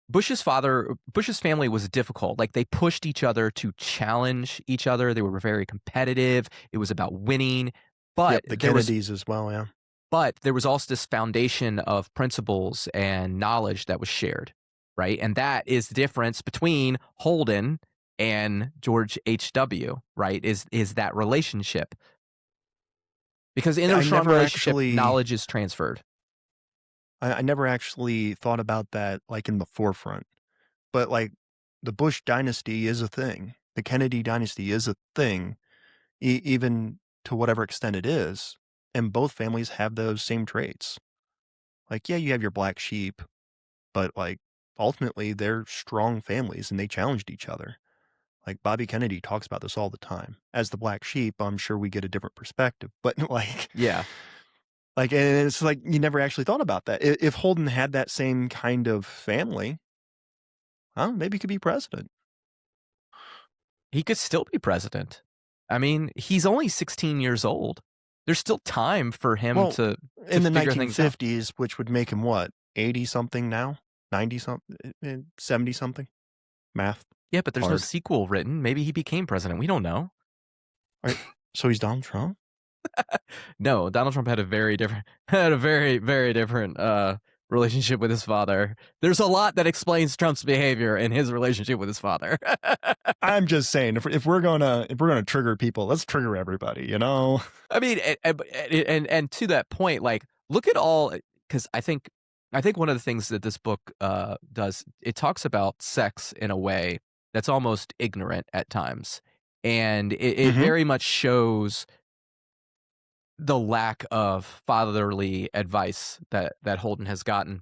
Bush's family was difficult. Like, they pushed each other to challenge each other. They were very competitive. It was about winning, but Yep, the Kennedys as well, yeah. there was also this foundation of principles and knowledge that was shared, right? And that is the difference between Holden and George H.W., right? Is that relationship. Because in a I strong never relationship, actually knowledge is transferred. I never actually thought about that, like, in the forefront, but, like, the Bush dynasty is a thing. The Kennedy dynasty is a thing, even to whatever extent it is, and both families have those same traits. Like, yeah, you have your black sheep, but, like, ultimately, they're strong families, and they challenged each other. Like, Bobby Kennedy talks about this all the time. As the black sheep, I'm sure we get a different perspective, but, Yeah. and it's like, you never actually thought about that. If Holden had that same kind of family, I don't know, maybe he could be president. He could still be president. I mean, he's only 16 years old. There's still time for him Well, to in the figure things out. 1950s, which would make him what, 80 something now? 90 something? 70 something? Math, Yeah, but there's no hard. sequel written. Maybe he became president. We don't know. Right? So he's Donald Trump? No, Donald Trump had a very different had a very, very different, relationship with his father. There's a lot that explains Trump's behavior in his relationship with his father. I'm just saying, if we're gonna trigger people, let's trigger everybody, you know? I mean, and to that point, like, look at all because I think one of the things that this book, does, it talks about sex in a way that's almost ignorant at times, and it Mhm. very much shows the lack of fatherly advice that Holden has gotten.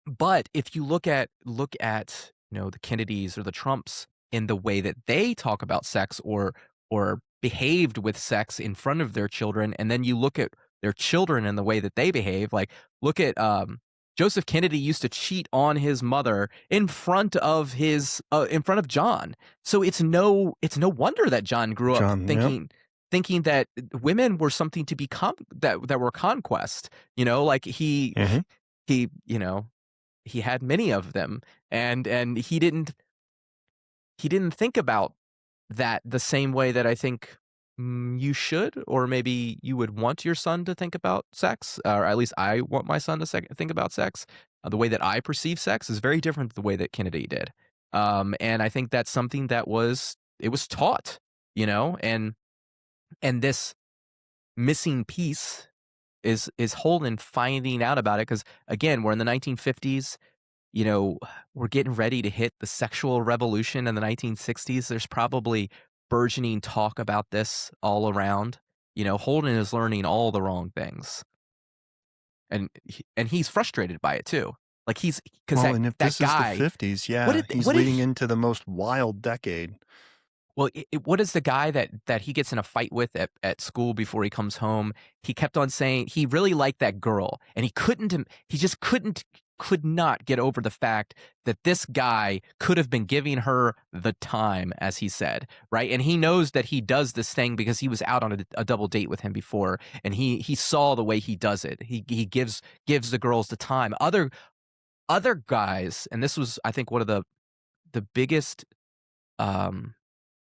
But if you look at, the Kennedys or the Trumps in the way that they talk about sex or behaved with sex in front of their children, and then you look at their children and the way that they behave, like look at Joseph Kennedy used to cheat on his mother in front of John. So it's no wonder that John grew up John, yep. thinking that women were something to become that were conquest. Like Mhm. he he had many of them, and he didn't think about that the same way that I think, you should, or maybe you would want your son to think about sex, or at least I want my son to think about sex. The way that I perceive sex is very different than the way that Kennedy did, and I think that's something that was taught, and this missing piece is Holden finding out about it because again, we're in the 1950s. you know, we're getting ready to hit the sexual revolution in the 1960s. There's probably burgeoning talk about this all around. Holden is learning all the wrong things, and he's frustrated by it too. Like he's because Well, that and if that this is the guy. '50s, What yeah, did he's what did leading he, into the most wild decade. well? What is the guy that he gets in a fight with at school before he comes home? He kept on saying he really liked that girl, and he just couldn't could not get over the fact that this guy could have been giving her the time, as he said, right? And he knows that he does this thing because he was out on a double date with him before, and he saw the way he does it. He gives the girls the time. Other guys, and this was, I think, one of the biggest um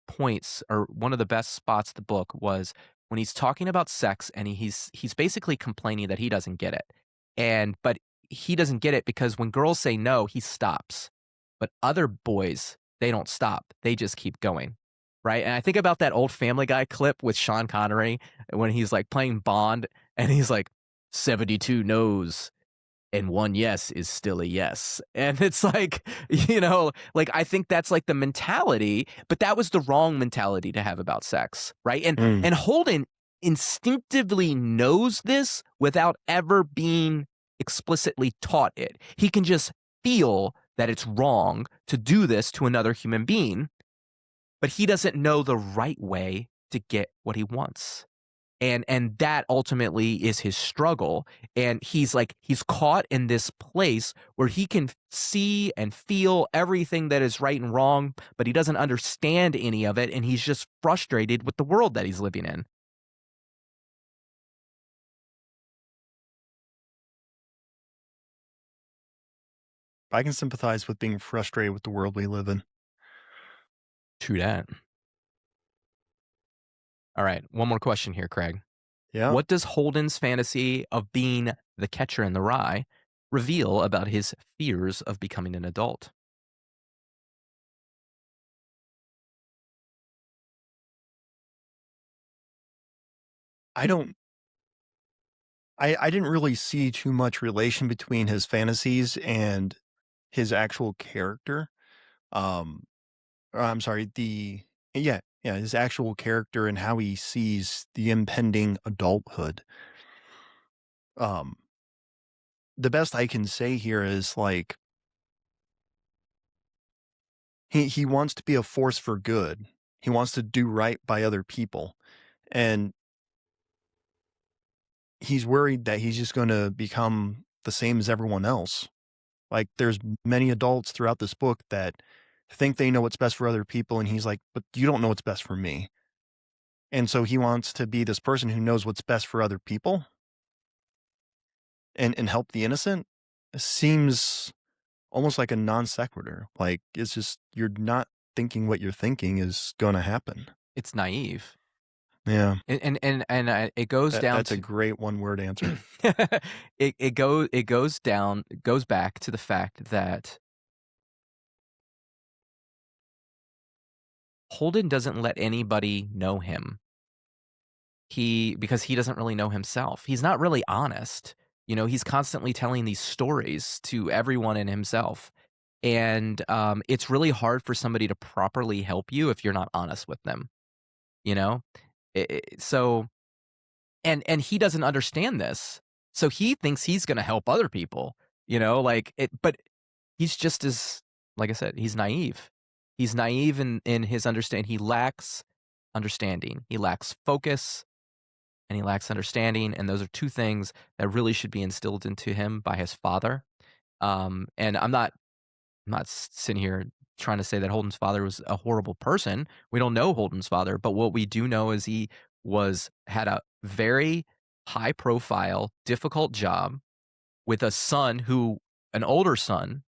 points, or one of the best spots of the book, was when he's talking about sex, and he's basically complaining that he doesn't get it. But he doesn't get it because when girls say no, he stops. But other boys, they don't stop. They just keep going. Right? And I think about that old Family Guy clip with Sean Connery when he's like playing Bond and he's like 72 no's and one yes is still a yes. And it's like, like I think that's like the mentality, but that was the wrong mentality to have about sex, right? And Mm. and Holden instinctively knows this without ever being explicitly taught it. He can just feel that it's wrong to do this to another human being, but he doesn't know the right way to get what he wants. And that ultimately is his struggle, and he's caught in this place where he can see and feel everything that is right and wrong, but he doesn't understand any of it, and he's just frustrated with the world that he's living in. I can sympathize with being frustrated with the world we live in. True that. All right, one more question here, Craig. Yeah. What does Holden's fantasy of being the catcher in the rye reveal about his fears of becoming an adult? I don't I didn't really see too much relation between his fantasies and his actual character. Um, or I'm sorry, yeah, his actual character and how he sees the impending adulthood. Um, the best I can say here is like he wants to be a force for good. He wants to do right by other people. And he's worried that he's just going to become the same as everyone else. Like there's many adults throughout this book that think they know what's best for other people and he's like, "But you don't know what's best for me." And so he wants to be this person who knows what's best for other people and help the innocent. It seems almost like a non sequitur. Like it's just you're not thinking what you're thinking is going to happen. It's naive. Yeah. And it goes down That's a to great one word answer. it goes back to the fact that Holden doesn't let anybody know him. Because he doesn't really know himself. He's not really honest. He's constantly telling these stories to everyone and himself. And it's really hard for somebody to properly help you if you're not honest with them, you know? So and he doesn't understand this. So he thinks he's gonna help other people, but he's just as, like I said, he's naive. He's naive in his understand he lacks understanding. He lacks focus and he lacks understanding, and those are 2 things that really should be instilled into him by his father. And I'm not sitting here trying to say that Holden's father was a horrible person. We don't know Holden's father, but what we do know is he had a very high profile, difficult job with an older son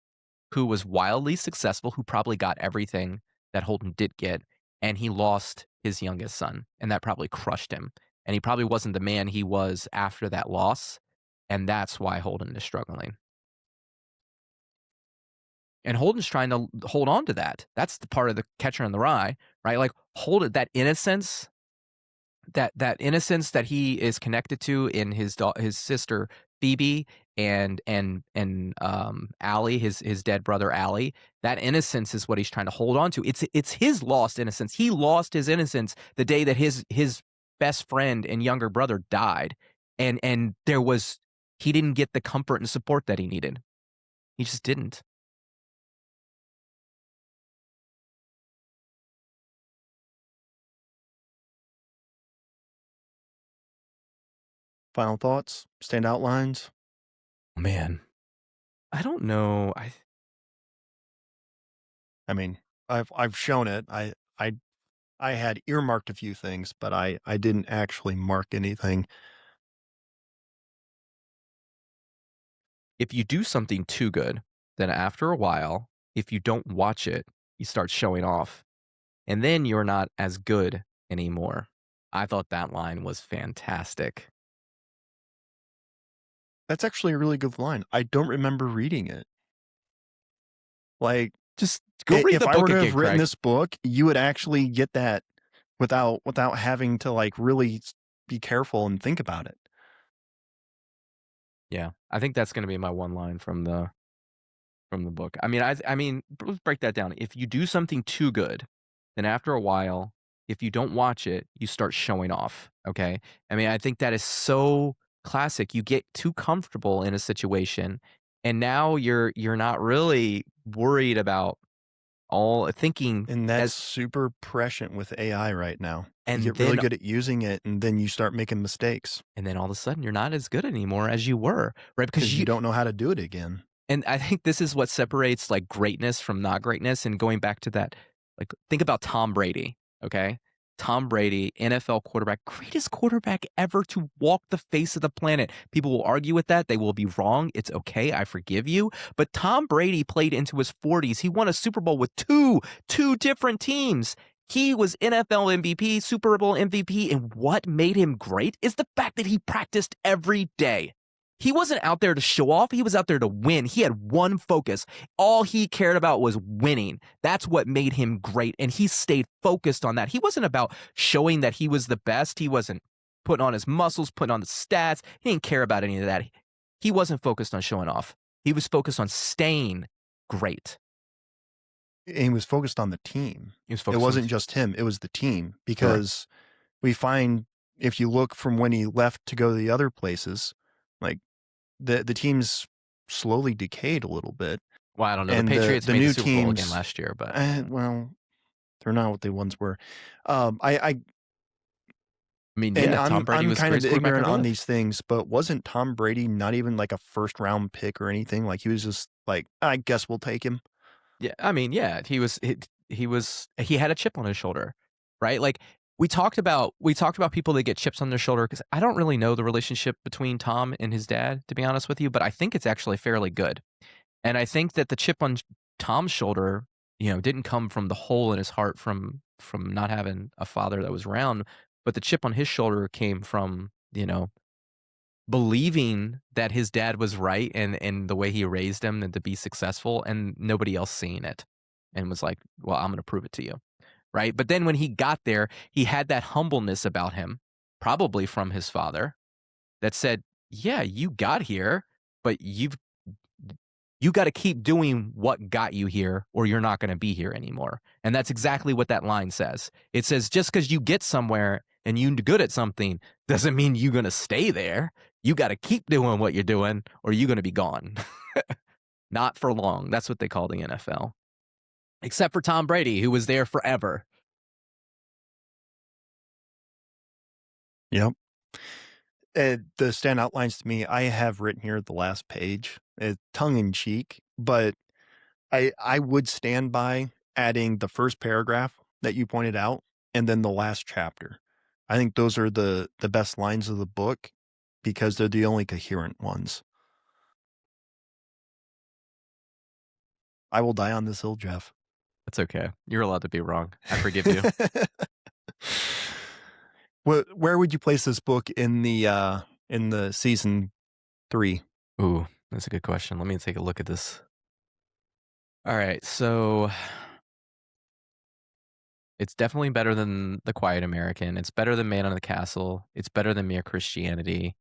who was wildly successful, who probably got everything that Holden did get, and he lost his youngest son, and that probably crushed him. And he probably wasn't the man he was after that loss, and that's why Holden is struggling. And Holden's trying to hold on to that. That's the part of the catcher in the rye, right? Like hold it, that innocence that he is connected to in his sister Phoebe and Allie, his dead brother Allie. That innocence is what he's trying to hold on to. It's his lost innocence. He lost his innocence the day that his best friend and younger brother died, and he didn't get the comfort and support that he needed. He just didn't. Final thoughts, standout lines. Man. I don't know. I mean, I've shown it. I had earmarked a few things, but I didn't actually mark anything. If you do something too good, then after a while, if you don't watch it, you start showing off, and then you're not as good anymore. I thought that line was fantastic. That's actually a really good line. I don't remember reading it. Like, Just go read if the I were book to have again, written Craig. this book, you would actually get that without having to, like, really be careful and think about it. Yeah, I think that's gonna be my one line from the book. I mean, let's break that down. If you do something too good, then after a while, if you don't watch it, you start showing off, okay? I mean, I think that is so classic. You get too comfortable in a situation, and now you're not really worried about all thinking And that's as super prescient with AI right now. You and get really then good at using it, and then you start making mistakes and then all of a sudden you're not as good anymore as you were, right? because Because you you don't know how to do it again. And I think this is what separates, like, greatness from not greatness, and going back to that, like, think about Tom Brady, okay? Tom Brady, NFL quarterback, greatest quarterback ever to walk the face of the planet. People will argue with that, they will be wrong, it's okay, I forgive you, but Tom Brady played into his 40s, he won a Super Bowl with two different teams. He was NFL MVP, Super Bowl MVP, and what made him great is the fact that he practiced every day. He wasn't out there to show off. He was out there to win. He had one focus. All he cared about was winning. That's what made him great. And he stayed focused on that. He wasn't about showing that he was the best. He wasn't putting on his muscles, putting on the stats. He didn't care about any of that. He wasn't focused on showing off. He was focused on staying great. And he was focused on the team. He was It focused on the wasn't team. just him, it was the team Correct. because we find if you look from when he left to go to the other places, like, the team's slowly decayed a little bit, Well, I don't know. The and Patriots the made the new Super Bowl again teams, last year, but well, they're not what they once were. I I mean, and yeah, Tom Brady I'm was the kind of greatest quarterback ignorant ever on lived. these things, but wasn't Tom Brady not even like a first round pick or anything? Like, he was just like, "I guess we'll take him." Yeah, I mean, yeah, he had a chip on his shoulder, right? Like we talked about people that get chips on their shoulder because I don't really know the relationship between Tom and his dad, to be honest with you, but I think it's actually fairly good. And I think that the chip on Tom's shoulder, didn't come from the hole in his heart from not having a father that was around, but the chip on his shoulder came from, believing that his dad was right and the way he raised him and to be successful and nobody else seeing it and was like, "Well, I'm gonna prove it to you." Right? But then when he got there, he had that humbleness about him, probably from his father, that said, "Yeah, you got here, but you gotta keep doing what got you here or you're not gonna be here anymore." And that's exactly what that line says. It says, "Just because you get somewhere and you're good at something doesn't mean you're gonna stay there. You gotta keep doing what you're doing or you're gonna be gone." Not for long. That's what they call the NFL. Except for Tom Brady, who was there forever. Yep. The standout lines to me, I have written here at the last page, tongue in cheek, but I would stand by adding the first paragraph that you pointed out and then the last chapter. I think those are the best lines of the book because they're the only coherent ones. I will die on this hill, Jeff. That's okay. You're allowed to be wrong. I forgive you. Where would you place this book in the season 3? Ooh, that's a good question. Let me take a look at this. All right, so it's definitely better than The Quiet American. It's better than Man on the Castle. It's better than Mere Christianity.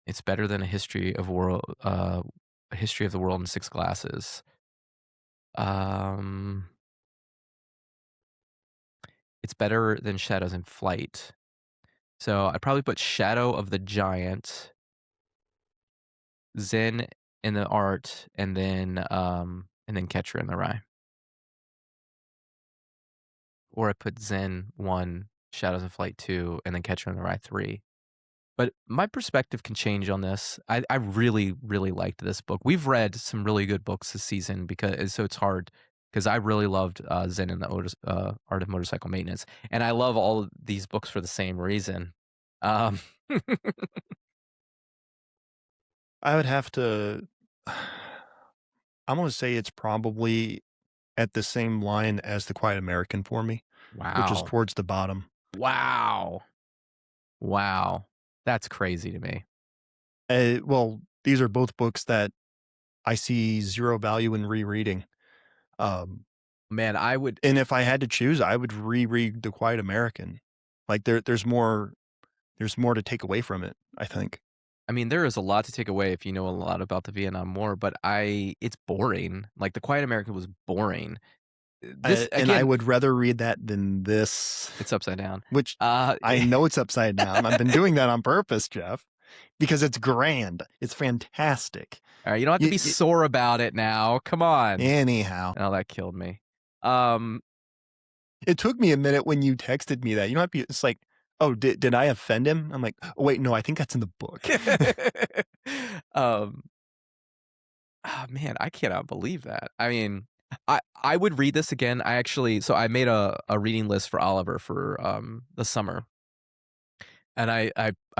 It's better than a history of the world in six glasses. Um, it's better than Shadows in Flight. So I'd probably put Shadow of the Giant, Zen in the art, and then Catcher in the Rye. Or I put Zen 1, Shadows in Flight 2, and then Catcher in the Rye 3. But my perspective can change on this. I really, really liked this book. We've read some really good books this season because so it's hard because I really loved Zen and the Art of Motorcycle Maintenance, and I love all of these books for the same reason. Um, I would have to I'm gonna say it's probably at the same line as The Quiet American for me, which is wow, towards the bottom. wow, wow, that's crazy to me. Well, these are both books that I see 0 value in rereading. Um, Man, I would. and if I had to choose, I would reread The Quiet American. Like, there's more to take away from it, I think. I mean, there is a lot to take away if you know a lot about the Vietnam War, but it's boring. Like The Quiet American was boring. This And I again, would rather read that than this, it's upside down. which Uh, I know it's upside down. I've been doing that on purpose, Jeff, because it's grand. It's fantastic. all right, you don't have to be Y sore about it now. Come on. Anyhow, Oh, that killed me. Um, it took me a minute when you texted me that. You don't have to be it's like, "Oh, did I offend him?" I'm like, "Oh, wait, no, I think that's in the book." um, man, I cannot believe that. I mean, I would read this again. I actually so I made a reading list for Oliver for the summer. And I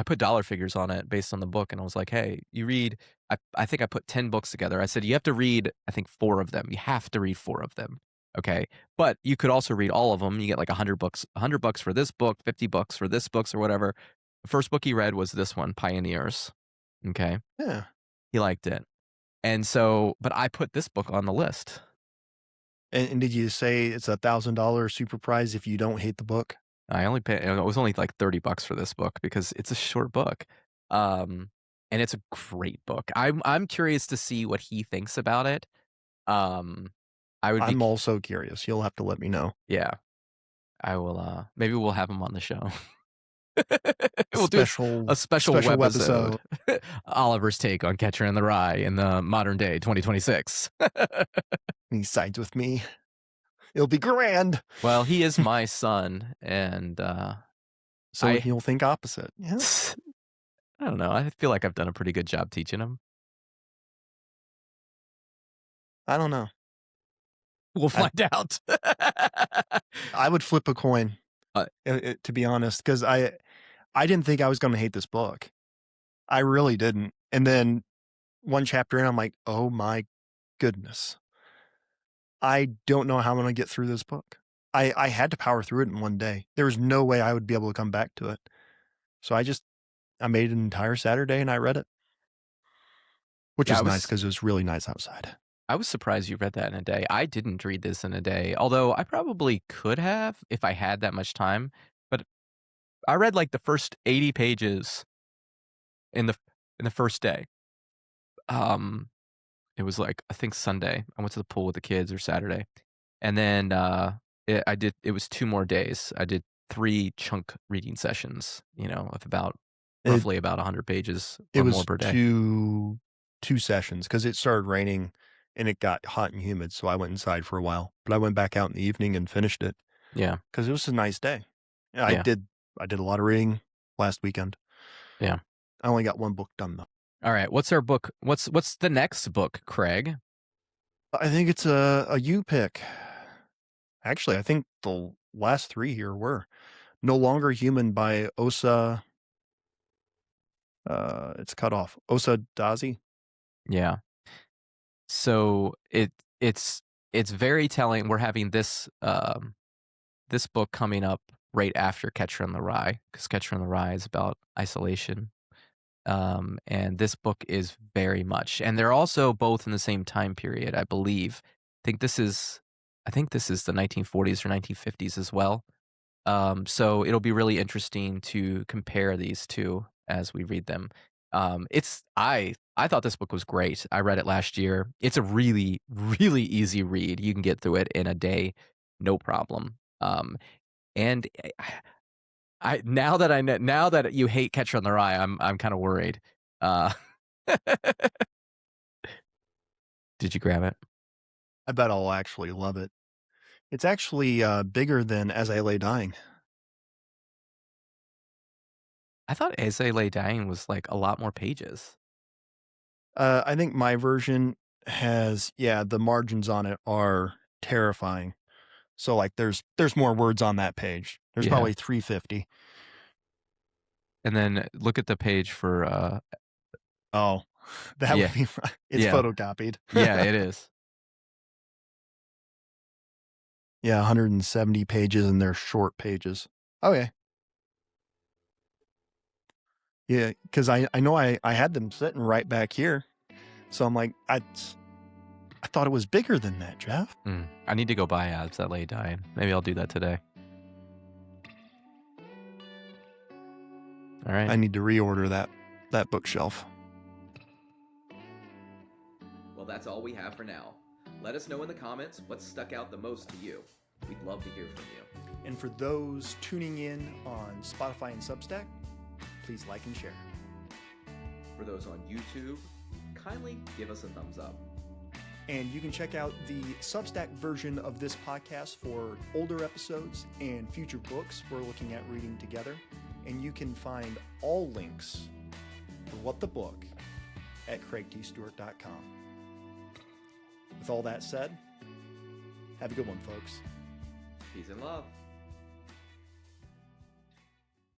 put dollar figures on it based on the book, and I was like, "Hey, you read." I think I put 10 books together. I said, "You have to read, I think 4 of them. You have to read 4 of them, okay? But you could also read all of them. You get like 100 books, $100 for this book, 50 bucks for this books or whatever." The first book he read was this one, Pioneers, okay? Yeah. He liked it. And so but I put this book on the list. And did you say it's $1,000 super prize if you don't hate the book? I only paid it was only like 30 bucks for this book because it's a short book. Um, and it's a great book. I'm curious to see what he thinks about it. Um, I would be I'm c also curious. You'll have to let me know. yeah, I will, maybe we'll have him on the show. We'll do a special Special webisode. episode. Oliver's take on Catcher in the Rye in the modern day 2026. He sides with me. It'll be grand. Well, he is my son, and, So I he'll think opposite. Yeah. I don't know, I feel like I've done a pretty good job teaching him. I don't know. We'll I find out. I would flip a coin, Uh, to be honest, because I didn't think I was gonna hate this book. I really didn't. And then one chapter in, I'm like, "Oh my goodness. I don't know how I'm gonna get through this book." I had to power through it in one day. There was no way I would be able to come back to it. So I made an entire Saturday and I read it, which yeah, was nice because it was really nice outside. I was surprised you read that in a day. I didn't read this in a day, although I probably could have if I had that much time, but I read, like, the first 80 pages in the first day. Um, it was, like, I think Sunday. I went to the pool with the kids or Saturday, and then, it was 2 more days. I did 3 chunk reading sessions, of about It roughly about 100 pages it or more was per day. 2 sessions because it started raining and it got hot and humid, so I went inside for a while, but I went back out in the evening and finished it Yeah, because it was a nice day. Yeah, yeah, I did a lot of reading last weekend. yeah. I only got 1 book done, though. Alright, what's our book what's the next book, Craig? I think it's a you pick. Actually, I think the last 3 here were No Longer Human by Osa, it's cut off. Osa Dazi. Yeah. So it's very telling. We're having this book coming up right after Catcher in the Rye because Catcher in the Rye is about isolation. And this book is very much, and they're also both in the same time period, I believe. I think this is the 1940s or 1950s as well. So it'll be really interesting to compare these two as we read them. I thought this book was great. I read it last year. It's a really, really easy read. You can get through it in a day, no problem. And I now that I know now that you hate Catcher in the Rye, I'm kind of worried. Uh, did you grab it? I bet I'll actually love it. It's actually, bigger than As I Lay Dying. I thought As I Lay Dying was, like, a lot more pages. I think my version has, yeah, the margins on it are terrifying. So like there's more words on that page. There's Yeah, probably 350. and then look at the page for, Oh, that would yeah, be it's yeah, photocopied. yeah, it is. Yeah, 170 pages and they're short pages. Okay. Yeah, because I know I had them sitting right back here. So I'm like, I thought it was bigger than that, Jeff. I need to go buy As I Lay Dying. Maybe I'll do that today. Alright. I need to reorder that bookshelf. Well, that's all we have for now. Let us know in the comments what stuck out the most to you. We'd love to hear from you. And for those tuning in on Spotify and Substack, please like and share. For those on YouTube, kindly give us a thumbs up. And you can check out the Substack version of this podcast for older episodes and future books we're looking at reading together. And you can find all links for What the Book at craigtstewart.com. With all that said, have a good one, folks. Peace and love.